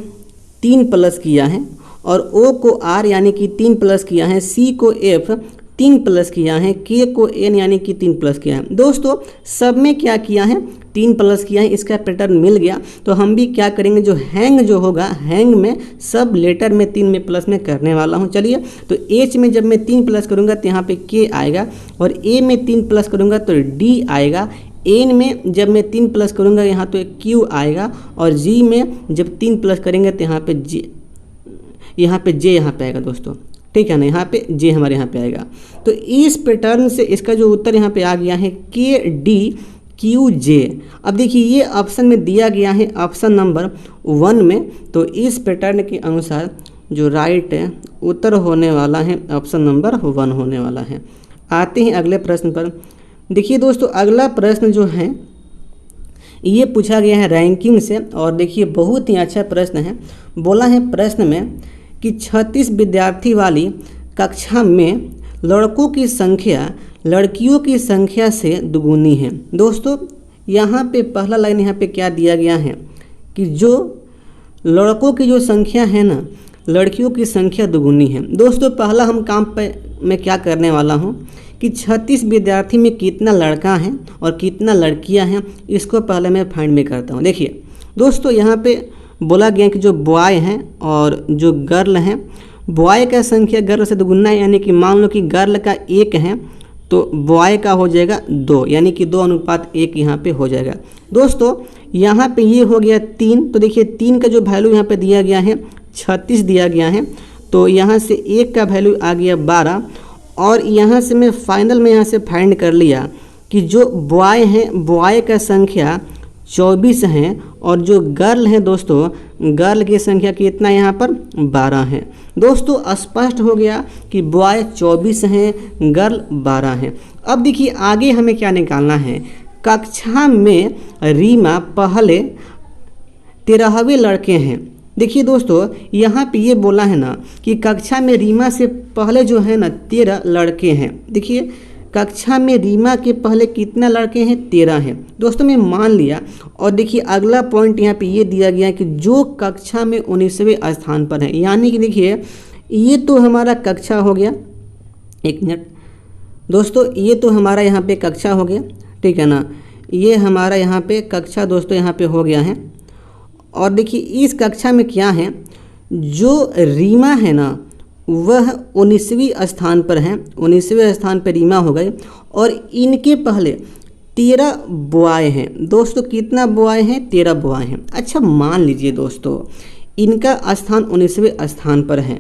3 प्लस किया है, और O को R यानी कि 3 प्लस किया है, C को F 3 प्लस किया है, K को N यानी कि 3 प्लस किया है। दोस्तों सब में क्या किया है, 3 प्लस किया है, इसका पैटर्न मिल गया। तो हम भी क्या करेंगे, जो हैंग जो होगा हैंग में सब लेटर में 3 में प्लस में करने वाला हूँ। चलिए तो H में जब मैं 3 प्लस करूँगा तो यहाँ पे K आएगा, और A में 3 प्लस करूँगा तो D आएगा, N में जब मैं 3 प्लस करूँगा यहाँ तो Q आएगा, और G में जब 3 प्लस करेंगे तो यहाँ पे J यहाँ पे आएगा दोस्तों, ठीक है ना, यहाँ पे J हमारे यहाँ पे आएगा। तो इस पैटर्न से इसका जो उत्तर यहाँ पे आ गया है KDQJ। अब देखिए ये ऑप्शन में दिया गया है ऑप्शन नंबर 1 में, तो इस पैटर्न के अनुसार जो राइट है उत्तर होने वाला है ऑप्शन नंबर 1 होने वाला है। आते हैं अगले प्रश्न पर। देखिए दोस्तों अगला प्रश्न जो है ये पूछा गया है रैंकिंग से, और देखिए बहुत ही अच्छा प्रश्न है। बोला है प्रश्न में कि 36 विद्यार्थी वाली कक्षा में लड़कों की संख्या लड़कियों की संख्या से दुगुनी है। दोस्तों यहाँ पे पहला लाइन यहाँ पे क्या दिया गया है कि जो लड़कों की जो संख्या है ना, लड़कियों की संख्या दुगुनी है। दोस्तों पहला हम काम पे मैं क्या करने वाला हूँ कि 36 विद्यार्थी में कितना लड़का है और कितना लड़कियां हैं, इसको पहले मैं फाइंड में करता हूँ। देखिए दोस्तों यहाँ पे बोला गया कि जो बॉय हैं और जो गर्ल हैं, बॉय का संख्या गर्ल से दुगुना है, यानी कि मान लो कि गर्ल का 1 है तो बॉय का हो जाएगा 2, यानी कि 2:1 यहाँ पे हो जाएगा। दोस्तों यहाँ पे ये हो गया 3, तो देखिए 3 का जो वैल्यू यहाँ पे दिया गया है 36 दिया गया है, तो यहाँ से 1 का वैल्यू आ गया 12, और यहाँ से मैं फाइनल में यहाँ से फाइंड कर लिया कि जो बॉय हैं बॉय का संख्या 24 हैं, और जो गर्ल है दोस्तों गर्ल की संख्या कितना यहाँ पर 12 है। दोस्तों स्पष्ट हो गया कि बॉय 24 हैं, गर्ल 12 हैं। अब देखिए आगे हमें क्या निकालना है, कक्षा में रीमा पहले 13वें लड़के हैं। देखिए दोस्तों यहाँ पे ये बोला है ना कि कक्षा में रीमा से पहले जो है ना 13 लड़के हैं। देखिए कक्षा में रीमा के पहले कितना लड़के हैं, 13 हैं। दोस्तों मैं मान लिया, और देखिए अगला पॉइंट यहाँ पे ये दिया गया है कि जो कक्षा में 19वें स्थान पर है, यानी कि देखिए ये तो हमारा कक्षा हो गया, 1 मिनट दोस्तों, ये तो हमारा यहाँ पे कक्षा हो गया, ठीक है ना, ये हमारा यहाँ पे कक्षा दोस्तों यहाँ पे हो गया है। और देखिए इस कक्षा में क्या है, जो रीमा है ना वह 19वीं स्थान पर है, 19वें स्थान पर रीमा हो गई, और इनके पहले 13 बॉय हैं। दोस्तों कितना बॉय हैं, 13 बॉय हैं। अच्छा मान लीजिए दोस्तों इनका स्थान 19वें स्थान पर है,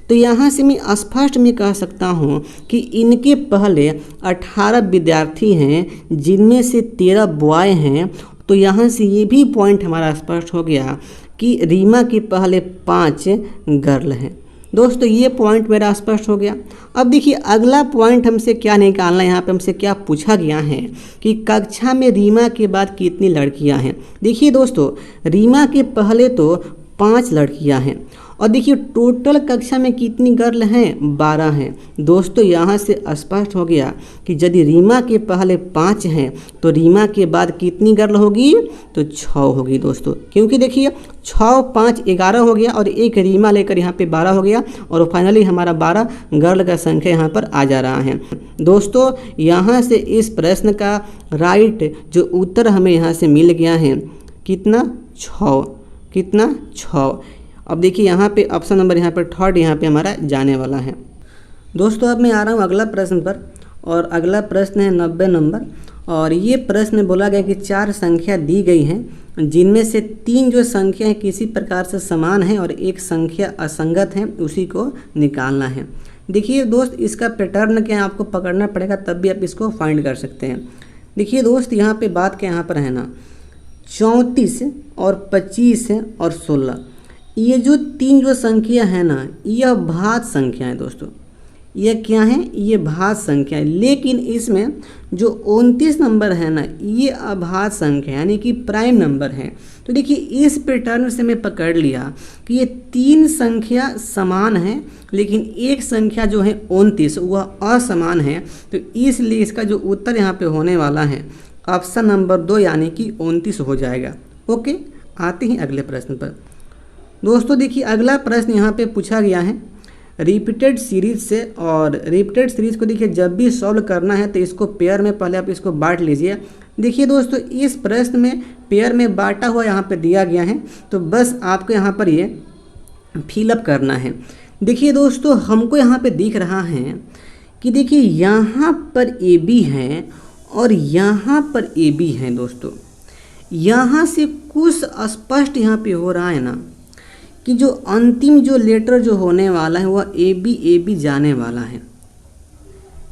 तो यहाँ से मैं स्पष्ट में कह सकता हूँ कि इनके पहले 18 विद्यार्थी हैं जिनमें से 13 बॉय हैं। तो यहाँ से ये भी पॉइंट हमारा स्पष्ट हो गया कि रीमा के पहले 5 गर्ल हैं। दोस्तों ये पॉइंट मेरा स्पष्ट हो गया। अब देखिए अगला पॉइंट हमसे क्या निकालना है, यहाँ पे हमसे क्या पूछा गया है कि कक्षा में रीमा के बाद कितनी लड़कियाँ हैं। देखिए दोस्तों रीमा के पहले तो 5 लड़कियाँ हैं, और देखिए टोटल कक्षा में कितनी गर्ल हैं, 12 हैं। दोस्तों यहाँ से स्पष्ट हो गया कि यदि रीमा के पहले 5 हैं तो रीमा के बाद कितनी गर्ल होगी, तो 6 होगी दोस्तों, क्योंकि देखिए 6 5 11 हो गया, और एक रीमा लेकर यहाँ पे 12 हो गया, और फाइनली हमारा 12 गर्ल का संख्या यहाँ पर आ जा रहा है। दोस्तों यहाँ से इस प्रश्न का राइट जो उत्तर हमें यहाँ से मिल गया है कितना, 6, कितना 6। अब देखिए यहाँ पे ऑप्शन नंबर यहाँ पर 3rd यहाँ पे हमारा जाने वाला है। दोस्तों अब मैं आ रहा हूँ अगला प्रश्न पर, और अगला प्रश्न है 90 नंबर, और ये प्रश्न बोला गया कि 4 संख्या दी गई हैं जिनमें से 3 जो संख्या है किसी प्रकार से समान है और एक संख्या असंगत है, उसी को निकालना है। देखिए दोस्त इसका पैटर्न क्या आपको पकड़ना पड़ेगा, तब भी आप इसको फाइंड कर सकते हैं। देखिए दोस्त यहाँ पे बात क्या यहाँ पर है ना, 34 और 25 और 16, ये जो तीन जो संख्या है ना, यह भाज्य संख्या है दोस्तों। यह क्या है? ये भाज्य संख्या है। लेकिन इसमें जो 29 नंबर है ना, ये अभाज्य संख्या यानी कि प्राइम नंबर है। तो देखिए इस पैटर्न से मैं पकड़ लिया कि ये तीन संख्या समान है, लेकिन एक संख्या जो है 29 वह असमान है। तो इसलिए इसका जो उत्तर यहाँ पे होने वाला है ऑप्शन नंबर 2 यानी कि 29 हो जाएगा। ओके, आते हैं अगले प्रश्न पर। दोस्तों देखिए अगला प्रश्न यहाँ पे पूछा गया है रिपीटेड सीरीज से, और रिपीटेड सीरीज को देखिए जब भी सॉल्व करना है तो इसको पेयर में पहले आप इसको बांट लीजिए। देखिए दोस्तों इस प्रश्न में पेयर में बांटा हुआ यहाँ पे दिया गया है, तो बस आपको यहाँ पर ये फिलअप करना है। देखिए दोस्तों हमको यहाँ पे दिख रहा है कि देखिए यहाँ पर ए बी है और यहाँ पर ए बी है। दोस्तों यहाँ से कुछ स्पष्ट यहाँ पे हो रहा है ना कि जो अंतिम जो लेटर जो होने वाला है वह ए बी जाने वाला है।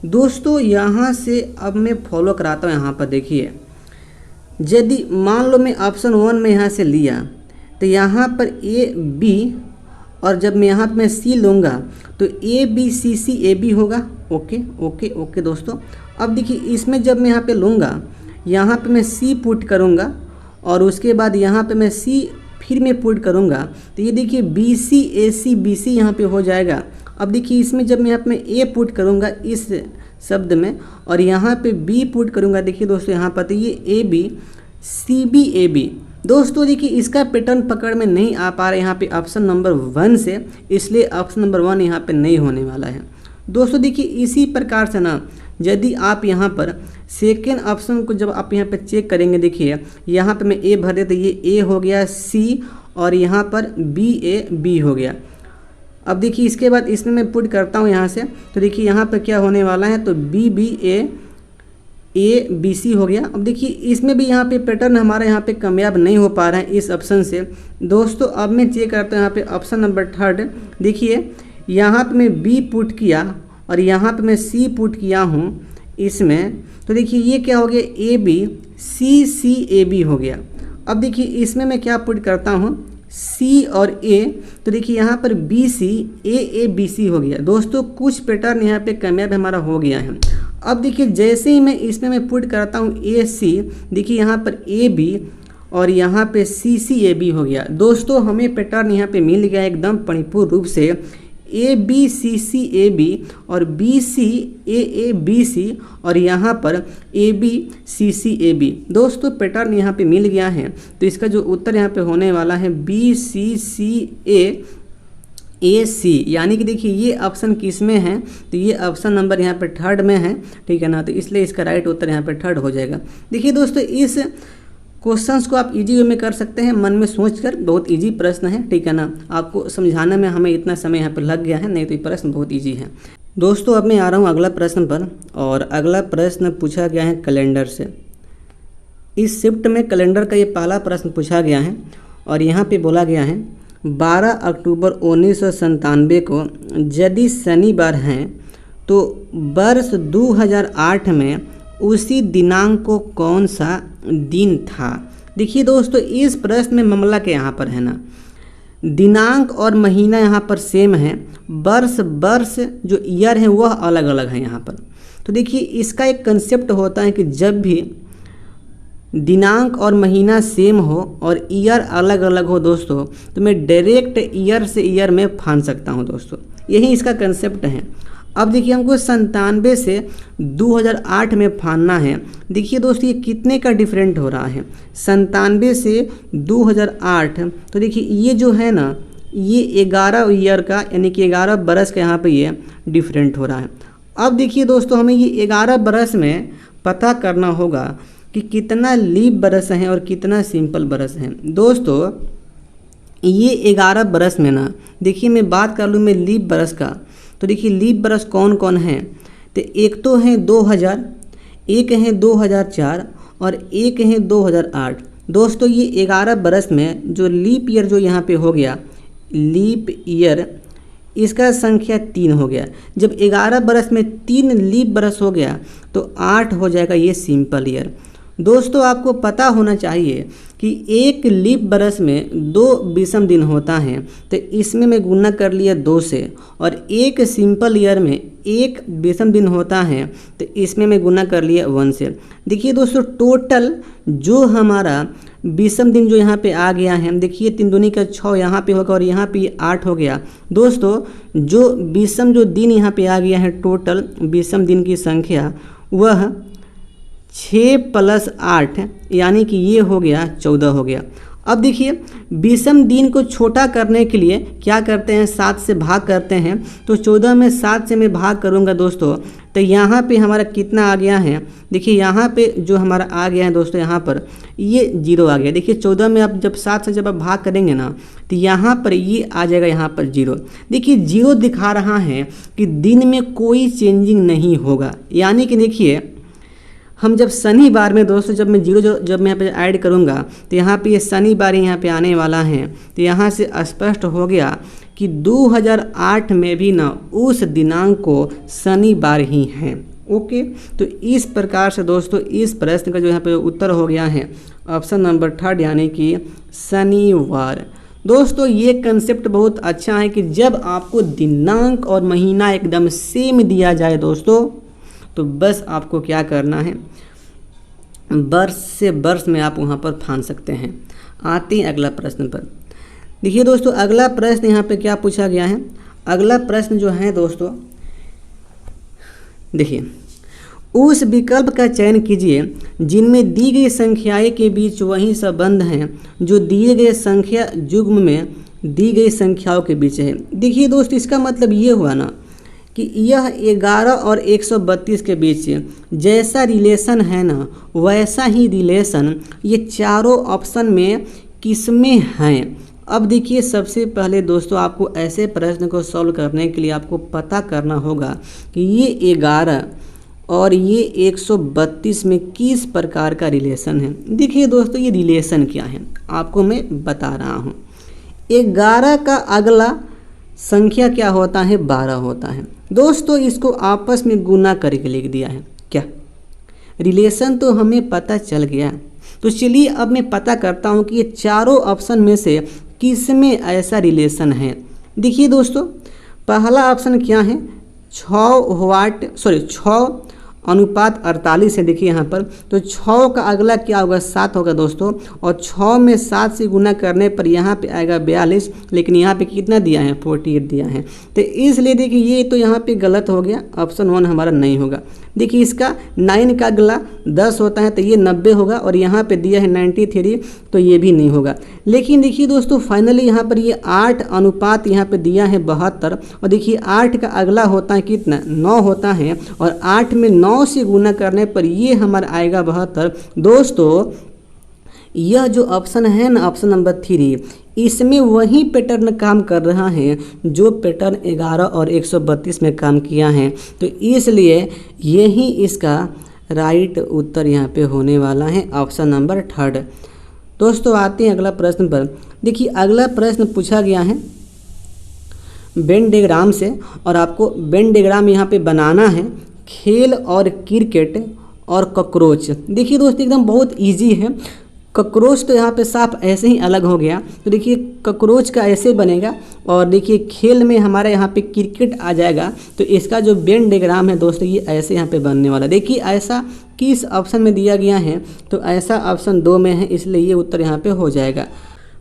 दोस्तों यहाँ से अब मैं फॉलो कराता हूँ। यहाँ पर देखिए यदि मान लो मैं ऑप्शन 1 में यहाँ से लिया तो यहाँ पर ए बी, और जब मैं यहाँ पे सी लूँगा तो A B C C A B होगा। ओके ओके ओके दोस्तों, अब देखिए इसमें जब मैं यहाँ पे लूँगा, यहाँ पे मैं सी पुट करूँगा और उसके बाद यहाँ पे मैं सी फिर मैं पुट करूँगा, तो ये देखिए बी सी ए सी बी सी यहाँ पर हो जाएगा। अब देखिए इसमें जब मैं यहाँ पे ए पुट करूँगा इस शब्द में और यहाँ पे बी पुट करूँगा, देखिए दोस्तों यहाँ पर तो ये A B C B A B. दोस्तों देखिए इसका पैटर्न पकड़ में नहीं आ पा रहा है यहाँ पे ऑप्शन नंबर 1 से, इसलिए ऑप्शन नंबर 1 यहाँ पे नहीं होने वाला है। दोस्तों देखिए इसी प्रकार से ना यदि आप यहाँ पर सेकेंड ऑप्शन को जब आप यहाँ पे चेक करेंगे, देखिए यहाँ पे मैं ए भर दे तो ये ए हो गया सी और यहाँ पर बी ए बी हो गया। अब देखिए इसके बाद इसमें मैं पुट करता हूँ यहाँ से, तो देखिए यहाँ पर क्या होने वाला है, तो B B A B C हो गया। अब देखिए इसमें भी यहाँ पे पैटर्न हमारा यहाँ पे कामयाब नहीं हो पा रहा है इस ऑप्शन से। दोस्तों अब मैं चेक करता हूँ यहाँ पे ऑप्शन नंबर 3, देखिए यहाँ पे मैं बी पुट किया और यहाँ पे मैं सी पुट किया हूँ इसमें, तो देखिए ये क्या हो गया ए B C C A B हो गया। अब देखिए इसमें मैं क्या पुट करता हूँ सी और ए, तो देखिए यहाँ पर B C A B C हो गया। दोस्तों कुछ पैटर्न यहाँ पे कामयाब हमारा हो गया है। अब देखिए जैसे ही मैं इसमें मैं पुट करता हूँ ए सी, देखिए यहाँ पर ए बी और यहाँ पे सी सी ए बी हो गया। दोस्तों हमें पैटर्न यहाँ पे मिल गया एकदम परिपूर्ण रूप से, A B C C A B और B C A B C और यहाँ पर A B C C A B. दोस्तों पैटर्न यहाँ पे मिल गया है, तो इसका जो उत्तर यहाँ पे होने वाला है बी सी सी ए सी, यानी कि देखिए ये ऑप्शन किस में है, तो ये ऑप्शन नंबर यहाँ पे 3 में है, ठीक है ना। तो इसलिए इसका राइट उत्तर यहाँ पे 3 हो जाएगा। देखिए दोस्तों इस क्वेश्चंस को आप इजी वे में कर सकते हैं, मन में सोचकर। बहुत इजी प्रश्न है, ठीक है ना। आपको समझाने में हमें इतना समय यहाँ पर लग गया है, नहीं तो ये प्रश्न बहुत इजी है। दोस्तों अब मैं आ रहा हूँ अगला प्रश्न पर, और अगला प्रश्न पूछा गया है कैलेंडर से। इस शिफ्ट में कैलेंडर का ये पहला प्रश्न पूछा गया है और यहाँ पे बोला गया है 12 अक्टूबर 1997 को यदि शनिवार हैं तो वर्ष 2008 में उसी दिनांक को कौन सा दिन था। देखिए दोस्तों इस प्रश्न में मामला के यहाँ पर है ना, दिनांक और महीना यहाँ पर सेम है, वर्ष जो ईयर है वह अलग अलग है यहाँ पर। तो देखिए इसका एक कंसेप्ट होता है कि जब भी दिनांक और महीना सेम हो और ईयर अलग अलग हो दोस्तों, तो मैं डायरेक्ट ईयर से ईयर में फान सकता हूँ दोस्तों, यही इसका कंसेप्ट है। अब देखिए हमको 97 से 2008 में फानना है। देखिए दोस्तों ये कितने का डिफरेंट हो रहा है, 97 से 2008, तो देखिए ये जो है ना ये 11 ईयर का यानी कि 11 बरस का यहाँ पे ये डिफरेंट हो रहा है। अब देखिए दोस्तों हमें ये 11 बरस में पता करना होगा कि कितना लीप बरस हैं और कितना सिंपल बरस हैं। दोस्तों ये 11 बरस में ना, देखिए मैं बात कर लूँ मैं लीप बरस का, तो देखिए लीप बरस कौन कौन है, तो एक तो हैं 2000, एक हैं 2004 और एक हैं 2008। दोस्तों ये 11 बरस में जो लीप ईयर जो यहाँ पे हो गया, लीप ईयर इसका संख्या 3 हो गया। जब 11 बरस में 3 लीप बरस हो गया तो 8 हो जाएगा ये सिंपल ईयर। दोस्तों आपको पता होना चाहिए कि एक लीप बरस में 2 विषम दिन होता है, तो इसमें मैं गुना कर लिया 2 से, और एक सिंपल ईयर में 1 विषम दिन होता है, तो इसमें मैं गुना कर लिया 1 से। देखिए दोस्तों टोटल जो हमारा विषम दिन जो यहाँ पे आ गया है, देखिए 3 दूनी का 6 यहाँ पे होगा और यहाँ पे 8 हो गया। दोस्तों जो विषम जो दिन यहाँ पे आ गया है, टोटल विषम दिन की संख्या वह 6 + 8 यानी कि ये हो गया 14 हो गया। अब देखिए विषम दिन को छोटा करने के लिए क्या करते हैं, 7 से भाग करते हैं। तो 14 में 7 से मैं भाग करूंगा दोस्तों, तो यहाँ पे हमारा कितना आ गया है, देखिए यहाँ पे जो हमारा आ गया है दोस्तों, यहाँ पर ये 0 आ गया। देखिए 14 में आप जब 7 से जब आप भाग करेंगे ना, तो यहाँ पर ये आ जाएगा, यहाँ पर 0। देखिए 0 दिखा रहा है कि दिन में कोई चेंजिंग नहीं होगा। यानी कि देखिए हम जब शनिवार में दोस्तों जब मैं 0 जब मैं यहाँ पे ऐड करूँगा, तो यहाँ पे ये शनिवार यहाँ पे आने वाला है। तो यहाँ से स्पष्ट हो गया कि 2008 में भी ना उस दिनांक को शनिवार ही है। ओके, तो इस प्रकार से दोस्तों इस प्रश्न का जो यहाँ पे उत्तर हो गया है ऑप्शन नंबर 3 यानी कि शनिवार। दोस्तों ये कंसेप्ट बहुत अच्छा है कि जब आपको दिनांक और महीना एकदम सेम दिया जाए दोस्तों, तो बस आपको क्या करना है, वर्ष से वर्ष में आप वहाँ पर फान सकते हैं। आते हैं अगला प्रश्न पर। देखिए दोस्तों अगला प्रश्न यहाँ पे क्या पूछा गया है। अगला प्रश्न जो है दोस्तों, देखिए उस विकल्प का चयन कीजिए जिनमें दी गई संख्याएं के बीच वही संबंध हैं जो दिए गए संख्या युग्म में दी गई संख्याओं के बीच है। देखिए दोस्तों इसका मतलब ये हुआ ना कि यह 11 और 132 के बीच जैसा रिलेशन है ना, वैसा ही रिलेशन ये चारों ऑप्शन में किसमें हैं। अब देखिए सबसे पहले दोस्तों आपको ऐसे प्रश्न को सॉल्व करने के लिए आपको पता करना होगा कि ये 11 और ये 132 में किस प्रकार का रिलेशन है। देखिए दोस्तों ये रिलेशन क्या है आपको मैं बता रहा हूँ। 11 का अगला संख्या क्या होता है, 12 होता है। दोस्तों इसको आपस में गुना करके लिख दिया है। क्या रिलेशन तो हमें पता चल गया। तो चलिए अब मैं पता करता हूँ कि ये चारों ऑप्शन में से किस में ऐसा रिलेशन है। देखिए दोस्तों पहला ऑप्शन क्या है, 6 अनुपात 48 है। देखिए यहाँ पर तो 6 का अगला क्या होगा, 7 होगा दोस्तों, और 6 में 7 से गुना करने पर यहाँ पे आएगा 42, लेकिन यहाँ पे कितना दिया है, 48 दिया है। तो इसलिए देखिए ये तो यहाँ पे गलत हो गया, ऑप्शन 1 हमारा नहीं होगा। देखिए इसका 9 का अगला 10 होता है तो ये 90 होगा, और यहाँ पे दिया है 93 तो ये भी नहीं होगा। लेकिन देखिए दोस्तों फाइनली यहाँ पर ये 8 अनुपात यहाँ पे दिया है 72, और देखिए 8 का अगला होता है कितना, 9 होता है, और 8 में 9 से गुना करने पर ये हमारा आएगा 72। दोस्तों यह जो ऑप्शन है ना, ऑप्शन नंबर 3, इसमें वही पैटर्न काम कर रहा है जो पैटर्न 11 और 132 में काम किया है। तो इसलिए यही इसका राइट उत्तर यहाँ पे होने वाला है, ऑप्शन नंबर 3। दोस्तों आते हैं अगला प्रश्न पर। देखिए अगला प्रश्न पूछा गया है वेन डायग्राम से, और आपको वेन डायग्राम यहाँ पे बनाना है खेल और क्रिकेट और कॉकरोच। देखिए दोस्तों एकदम बहुत इजी है। कॉकरोच तो यहाँ पे साफ ऐसे ही अलग हो गया, तो देखिए कॉकरोच का ऐसे बनेगा, और देखिए खेल में हमारे यहाँ पे क्रिकेट आ जाएगा। तो इसका जो वेन डायग्राम है दोस्तों ये ऐसे यहाँ पे बनने वाला। देखिए ऐसा किस ऑप्शन में दिया गया है, तो ऐसा ऑप्शन 2 में है, इसलिए ये उत्तर यहाँ पे हो जाएगा।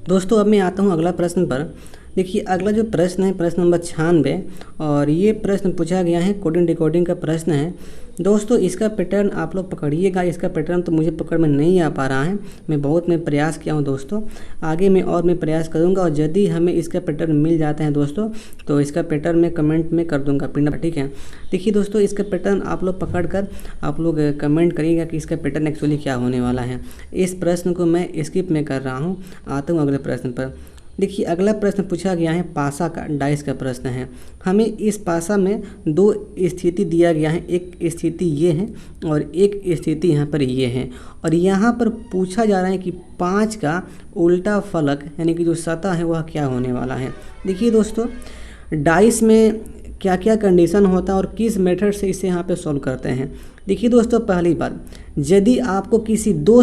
दोस्तों अब मैं आता हूँ अगला प्रश्न पर। देखिए अगला जो प्रश्न है प्रश्न नंबर 96, और ये प्रश्न पूछा गया है कोडिंग डिकोडिंग का प्रश्न है। दोस्तों इसका पैटर्न आप लोग पकड़िएगा, इसका पैटर्न तो मुझे पकड़ में नहीं आ पा रहा है, मैं प्रयास किया हूँ दोस्तों, आगे मैं प्रयास करूँगा, और यदि हमें इसका पैटर्न मिल जाता है दोस्तों तो इसका पैटर्न मैं कमेंट में कर दूँगा पिन, ठीक है। देखिए दोस्तों इसका पैटर्न आप लोग पकड़ कर आप लोग कमेंट करिएगा कि इसका पैटर्न एक्चुअली क्या होने वाला है। इस प्रश्न को मैं स्किप में कर रहा हूँ, आता हूँ अगले प्रश्न पर। देखिए अगला प्रश्न पूछा गया है पासा का, डाइस का प्रश्न है। हमें इस पासा में 2 स्थिति दिया गया है, एक स्थिति ये है और एक स्थिति यहाँ पर ये है, और यहाँ पर पूछा जा रहा है कि 5 का उल्टा फलक यानी कि जो सतह है वह क्या होने वाला है। देखिए दोस्तों डाइस में क्या क्या कंडीशन होता है और किस मेथड से इसे यहाँ पे सॉल्व करते हैं। देखिए दोस्तों, पहली बात, यदि आपको किसी दो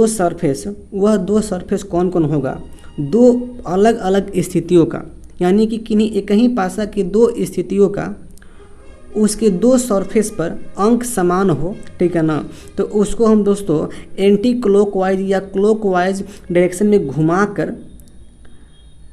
सरफेस वह दो सरफेस कौन कौन होगा, दो अलग अलग स्थितियों का, यानी कि किन्हीं एक ही पासा की दो स्थितियों का उसके दो सरफेस पर अंक समान हो, ठीक है ना, तो उसको हम दोस्तों एंटी क्लॉकवाइज या क्लॉकवाइज डायरेक्शन में घुमाकर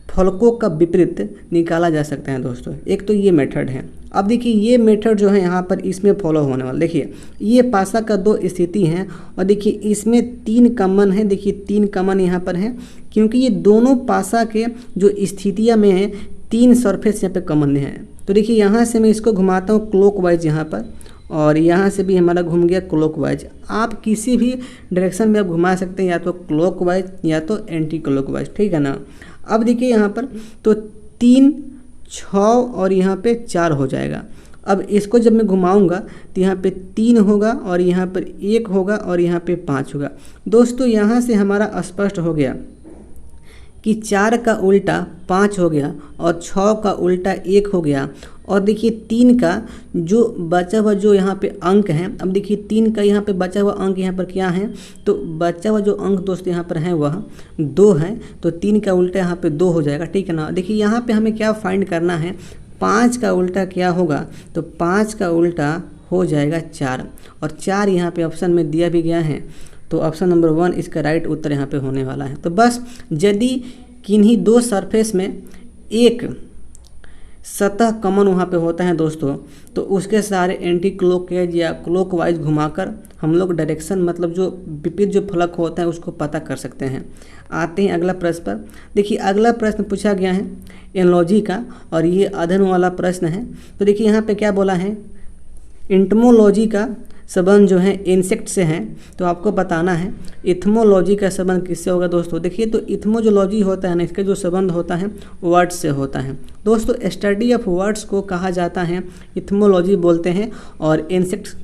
फलकों का विपरीत निकाला जा सकता है दोस्तों। एक तो ये मेथड है। अब देखिए ये मेथड जो है यहाँ पर इसमें फॉलो होने वाला, देखिए ये पासा का दो स्थिति हैं और देखिए इसमें 3 कॉमन है। देखिए 3 कॉमन यहाँ पर है क्योंकि ये दोनों पासा के जो स्थितियाँ में है 3 सरफेस यहाँ पे कॉमन है। तो देखिए यहाँ से मैं इसको घुमाता हूँ क्लॉकवाइज यहाँ पर, और यहाँ से भी हमारा घूम गया क्लॉकवाइज। आप किसी भी डायरेक्शन में आप घुमा सकते हैं, या तो क्लॉकवाइज या तो एंटी क्लॉकवाइज, ठीक है ना। अब देखिए यहाँ पर तो 3, 6 और यहाँ पे 4 हो जाएगा। अब इसको जब मैं घुमाऊंगा तो यहाँ पे 3 होगा और यहाँ पर 1 होगा और यहाँ पे 5 होगा। दोस्तों यहाँ से हमारा स्पष्ट हो गया कि 4 का उल्टा 5 हो गया और 6 का उल्टा 1 हो गया, और देखिए 3 का जो बचा हुआ जो यहाँ पे अंक है, अब देखिए 3 का यहाँ पे बचा हुआ अंक यहाँ पर क्या है, तो बचा हुआ जो अंक दोस्तों यहाँ पर है वह 2 है, तो 3 का उल्टा यहाँ पे 2 हो जाएगा, ठीक है ना। देखिए यहाँ पे हमें क्या फाइंड करना है, 5 का उल्टा क्या होगा, तो 5 का उल्टा हो जाएगा 4, और 4 यहाँ पे ऑप्शन में दिया भी गया है, तो ऑप्शन नंबर 1 इसका राइट उत्तर यहाँ पे होने वाला है। तो बस यदि किन्हीं दो सरफेस में एक सतह कॉमन वहाँ पे होता है दोस्तों, तो उसके सारे एंटी क्लॉकवाइज या क्लॉकवाइज घुमाकर हम लोग डायरेक्शन मतलब जो विपरीत जो फलक होता है उसको पता कर सकते हैं। आते हैं अगला प्रश्न पर। देखिए अगला प्रश्न पूछा गया है एनालॉजी का, और ये अध्ययन वाला प्रश्न है। तो देखिए यहाँ पे क्या बोला है, एंटोमोलॉजी का संबंध जो है इंसेक्ट से है, तो आपको बताना है इथमोलॉजी का संबंध किससे होगा दोस्तों। देखिए तो इथमोलॉजी होता है ना, इसका जो संबंध होता है वर्ड्स से होता है दोस्तों। स्टडी ऑफ वर्ड्स को कहा जाता है इथमोलॉजी बोलते हैं, और इंसेक्ट्स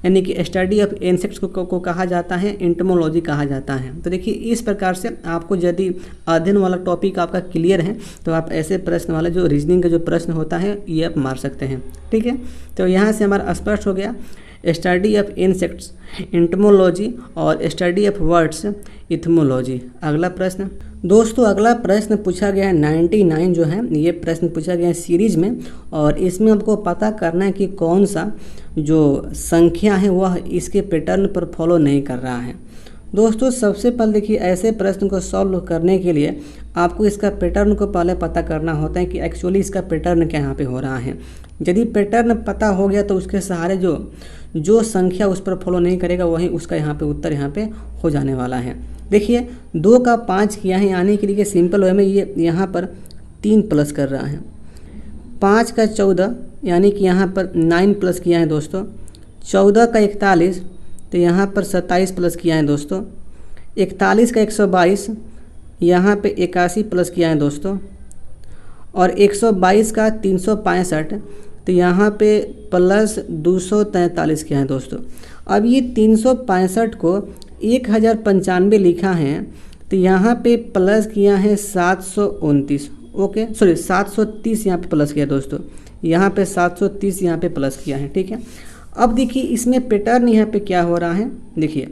यानी कि स्टडी ऑफ इंसेक्ट्स को कहा जाता है एंटोमोलॉजी कहा जाता है। तो देखिए इस प्रकार से आपको यदि अध्ययन वाला टॉपिक आपका क्लियर है तो आप ऐसे प्रश्न वाला जो रीजनिंग का जो प्रश्न होता है ये आप मार सकते हैं, ठीक है। तो यहाँ से हमारा स्पष्ट हो गया स्टडी ऑफ इंसेक्ट्स एंटोमोलॉजी और स्टडी ऑफ वर्ड्स इथमोलॉजी। अगला प्रश्न दोस्तों, अगला प्रश्न पूछा गया है 99 जो है ये प्रश्न पूछा गया है सीरीज में, और इसमें आपको पता करना है कि कौन सा जो संख्या है वह इसके पैटर्न पर फॉलो नहीं कर रहा है। दोस्तों सबसे पहले देखिए ऐसे प्रश्न को सॉल्व करने के लिए आपको इसका पैटर्न को पहले पता करना होता है कि एक्चुअली इसका पैटर्न क्या यहाँ पे हो रहा है। यदि पैटर्न पता हो गया तो उसके सहारे जो संख्या उस पर फॉलो नहीं करेगा वही उसका यहाँ पे उत्तर यहाँ पे हो जाने वाला है। देखिए 2 का 5 किया है, यानी कि देखिए सिंपल वे में ये यहाँ पर 3 प्लस कर रहा है। 5 का 14 यानी कि यहाँ पर 9 प्लस किया है दोस्तों। 14 का 41 तो यहाँ पर 27 प्लस किया है दोस्तों। 41 का 122 यहाँ पे 81 प्लस किया है दोस्तों, और 122 का 365 तो यहाँ पे प्लस 243 किया है दोस्तों। अब ये 365 को 1095 लिखा है, तो यहाँ पे प्लस किया है 729, ओके सॉरी 730 यहाँ पे प्लस किया दोस्तों, यहाँ पे 730 यहाँ पे प्लस किया है, ठीक है। अब देखिए इसमें पैटर्न यहाँ पे क्या हो रहा है, देखिए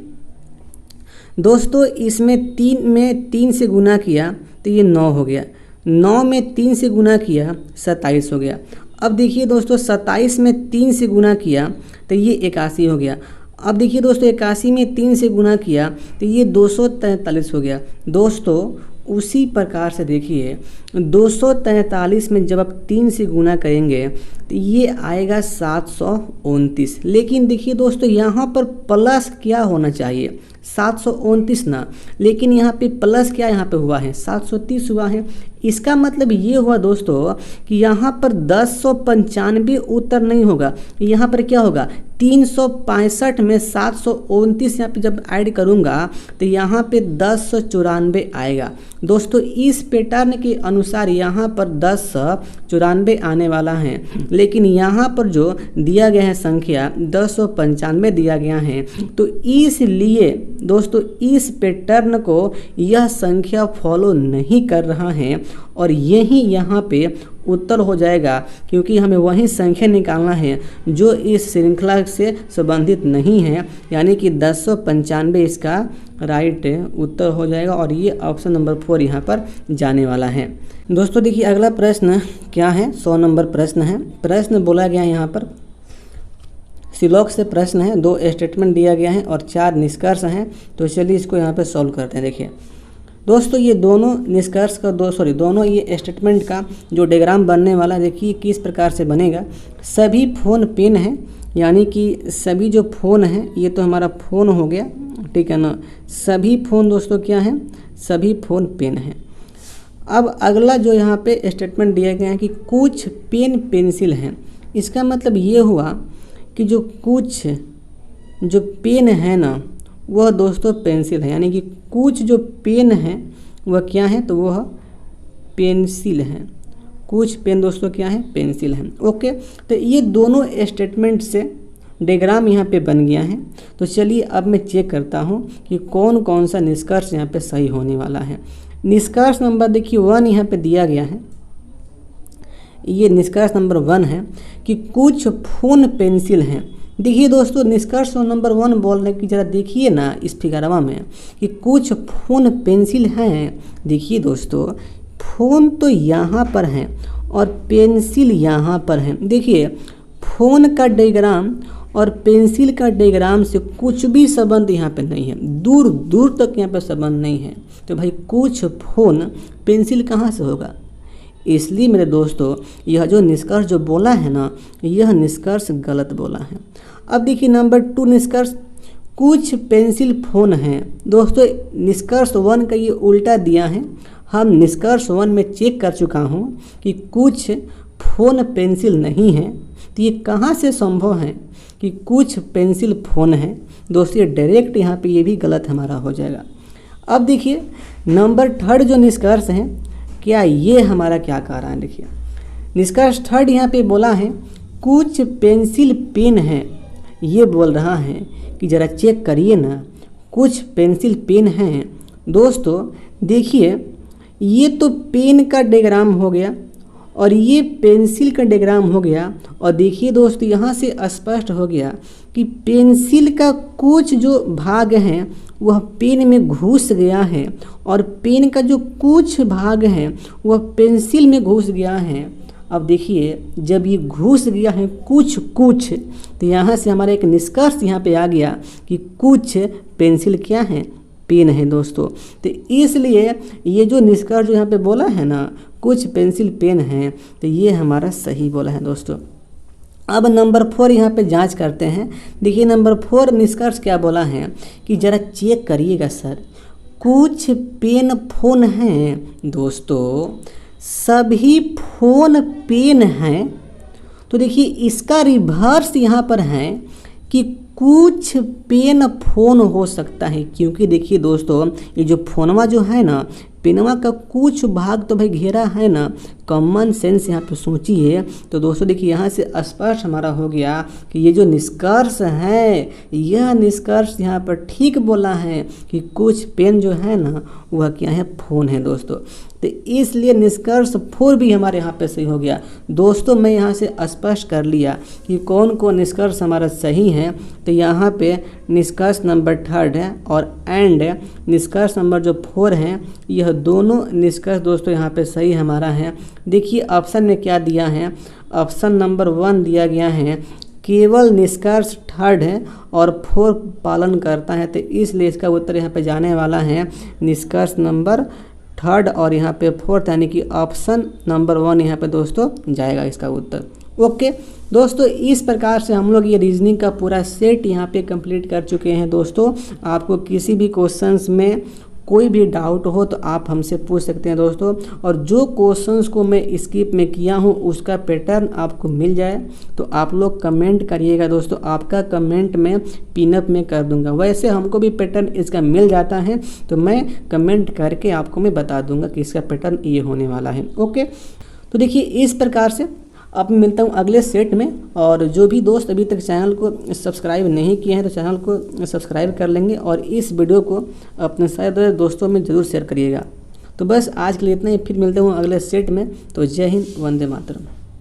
दोस्तों इसमें 3 से गुना किया तो ये 9 हो गया, 9 में 3 से गुना किया 27 हो गया। अब देखिए दोस्तों 27 में 3 से गुना किया तो ये 81 हो गया। अब देखिए दोस्तों 81 में 3 से गुना किया तो ये 243 हो गया। दोस्तों उसी प्रकार से देखिए 243 में जब आप 3 से गुना करेंगे तो ये आएगा 729। लेकिन देखिए दोस्तों यहाँ पर प्लस क्या होना चाहिए 729 ना, लेकिन यहाँ पे प्लस क्या यहाँ पे हुआ है 730 हुआ है। इसका मतलब ये हुआ दोस्तों कि यहाँ पर 1095 उत्तर नहीं होगा, यहाँ पर क्या होगा 365 में 729 यहाँ पे जब ऐड करूँगा तो यहाँ पे 1094 आएगा। दोस्तों इस पैटर्न के अनुसार यहाँ पर 1094 आने वाला है, लेकिन यहाँ पर जो दिया गया है संख्या 1095 दिया गया है, तो इसलिए दोस्तों इस पैटर्न को यह संख्या फॉलो नहीं कर रहा है और यही यहाँ पे उत्तर हो जाएगा, क्योंकि हमें वही संख्या निकालना है जो इस श्रृंखला से संबंधित नहीं है, यानी कि 1095 इसका राइट उत्तर हो जाएगा और ये ऑप्शन नंबर 4 यहाँ पर जाने वाला है। दोस्तों देखिए अगला प्रश्न क्या है, 100 नंबर प्रश्न है। प्रश्न बोला गया है यहाँ पर सिलॉक से प्रश्न है, 2 स्टेटमेंट दिया गया है और 4 निष्कर्ष हैं। तो चलिए इसको यहाँ पे सॉल्व करते हैं। देखिए दोस्तों ये दोनों निष्कर्ष का दोनों ये स्टेटमेंट का जो डायग्राम बनने वाला है, देखिए किस प्रकार से बनेगा। सभी फ़ोन पेन हैं, यानी कि सभी जो फ़ोन हैं ये तो हमारा फ़ोन हो गया, ठीक है ना। सभी फ़ोन दोस्तों क्या हैं, सभी फ़ोन पेन हैं। अब अगला जो यहाँ पे स्टेटमेंट दिया गया है कि कुछ पेन पेंसिल हैं, इसका मतलब ये हुआ कि जो कुछ जो पेन है ना वह दोस्तों पेंसिल है, यानी कि कुछ जो पेन है वह क्या है, तो वह पेंसिल है। कुछ पेन दोस्तों क्या है, पेंसिल है। ओके, तो ये दोनों स्टेटमेंट से डायग्राम यहाँ पे बन गया है। तो चलिए अब मैं चेक करता हूँ कि कौन कौन सा निष्कर्ष यहाँ पे सही होने वाला है। निष्कर्ष नंबर देखिए 1 यहाँ पे दिया गया है। ये निष्कर्ष नंबर 1 है कि कुछ फ़ोन पेंसिल हैं। देखिए दोस्तों निष्कर्ष नंबर 1 बोल रहे कि ज़रा देखिए ना इस फिगरवा में कि कुछ फ़ोन पेंसिल हैं। देखिए दोस्तों फ़ोन तो यहाँ पर हैं और पेंसिल यहाँ पर हैं। देखिए फ़ोन का डायग्राम और पेंसिल का डायग्राम से कुछ भी संबंध यहाँ पे नहीं है, दूर दूर तक यहाँ पे संबंध नहीं है। तो भाई कुछ फ़ोन पेंसिल कहाँ से होगा, इसलिए मेरे दोस्तों यह जो निष्कर्ष जो बोला है ना, यह निष्कर्ष गलत बोला है। अब देखिए नंबर 2 निष्कर्ष, कुछ पेंसिल फ़ोन हैं। दोस्तों निष्कर्ष 1 का ये उल्टा दिया है। हम निष्कर्ष 1 में चेक कर चुका हूँ कि कुछ फ़ोन पेंसिल नहीं है, तो ये कहाँ से संभव है कि कुछ पेंसिल फ़ोन है। दोस्तों ये डायरेक्ट यहाँ पे ये भी गलत हमारा हो जाएगा। अब देखिए नंबर 3 जो निष्कर्ष है, क्या ये हमारा क्या कह रहा है। देखिए निष्कर्ष 3 यहाँ पे बोला है कुछ पेंसिल पेन है, ये बोल रहा है कि ज़रा चेक करिए ना, कुछ पेंसिल पेन हैं। दोस्तों देखिए ये तो पेन का डायग्राम हो गया और ये पेंसिल का डायग्राम हो गया, और देखिए दोस्तों यहाँ से स्पष्ट हो गया कि पेंसिल का कुछ जो भाग हैं वह पेन में घुस गया है और पेन का जो कुछ भाग है वह पेंसिल में घुस गया है। अब देखिए जब ये घुस गया है कुछ तो यहाँ से हमारा एक निष्कर्ष यहाँ पे आ गया कि कुछ पेंसिल क्या है, पेन है दोस्तों। तो इसलिए ये जो निष्कर्ष जो यहाँ पे बोला है ना, कुछ पेंसिल पेन है, तो ये हमारा सही बोला है दोस्तों। अब नंबर 4 यहाँ पे जांच करते हैं। देखिए नंबर 4 निष्कर्ष क्या बोला है कि ज़रा चेक करिएगा सर, कुछ पेन फ़ोन हैं। दोस्तों सभी फ़ोन पेन हैं, तो देखिए इसका रिवर्स यहाँ पर है कि कुछ पेन फ़ोन हो सकता है, क्योंकि देखिए दोस्तों ये जो फ़ोनवा जो है ना, पेनवा का कुछ भाग तो भाई घेरा है ना। कॉमन सेंस यहाँ पे सोचिए। तो दोस्तों देखिए यहाँ से स्पष्ट हमारा हो गया कि ये जो निष्कर्ष है, यह निष्कर्ष यहाँ पर ठीक बोला है कि कुछ पेन जो है ना वह क्या है, फ़ोन है दोस्तों। तो इसलिए निष्कर्ष 4 भी हमारे यहाँ पे सही हो गया। दोस्तों मैं यहाँ से स्पष्ट कर लिया कि कौन कौन निष्कर्ष हमारा सही है। तो यहाँ पे निष्कर्ष नंबर 3 है और एंड निष्कर्ष नंबर जो 4 है, यह दोनों निष्कर्ष दोस्तों यहाँ पे सही हमारा है। देखिए ऑप्शन में क्या दिया है, ऑप्शन नंबर 1 दिया गया है केवल निष्कर्ष 3 है और 4 पालन करता है, तो इसलिए इसका उत्तर यहाँ पे जाने वाला है निष्कर्ष नंबर 3 और यहाँ पे 4, यानी कि ऑप्शन नंबर 1 यहाँ पे दोस्तों जाएगा इसका उत्तर। ओके दोस्तों, इस प्रकार से हम लोग ये रीजनिंग का पूरा सेट यहाँ पे कंप्लीट कर चुके हैं। दोस्तों आपको किसी भी क्वेश्चंस में कोई भी डाउट हो तो आप हमसे पूछ सकते हैं दोस्तों। और जो क्वेश्चंस को मैं स्किप में किया हूँ उसका पैटर्न आपको मिल जाए तो आप लोग कमेंट करिएगा दोस्तों, आपका कमेंट मैं पिनअप में कर दूंगा। वैसे हमको भी पैटर्न इसका मिल जाता है तो मैं कमेंट करके आपको मैं बता दूंगा कि इसका पैटर्न ये होने वाला है। ओके, तो देखिए इस प्रकार से अब मिलता हूँ अगले सेट में। और जो भी दोस्त अभी तक चैनल को सब्सक्राइब नहीं किए हैं तो चैनल को सब्सक्राइब कर लेंगे और इस वीडियो को अपने सारे दोस्तों में ज़रूर शेयर करिएगा। तो बस आज के लिए इतना ही, फिर मिलते हूँ अगले सेट में। तो जय हिंद, वंदे मातरम।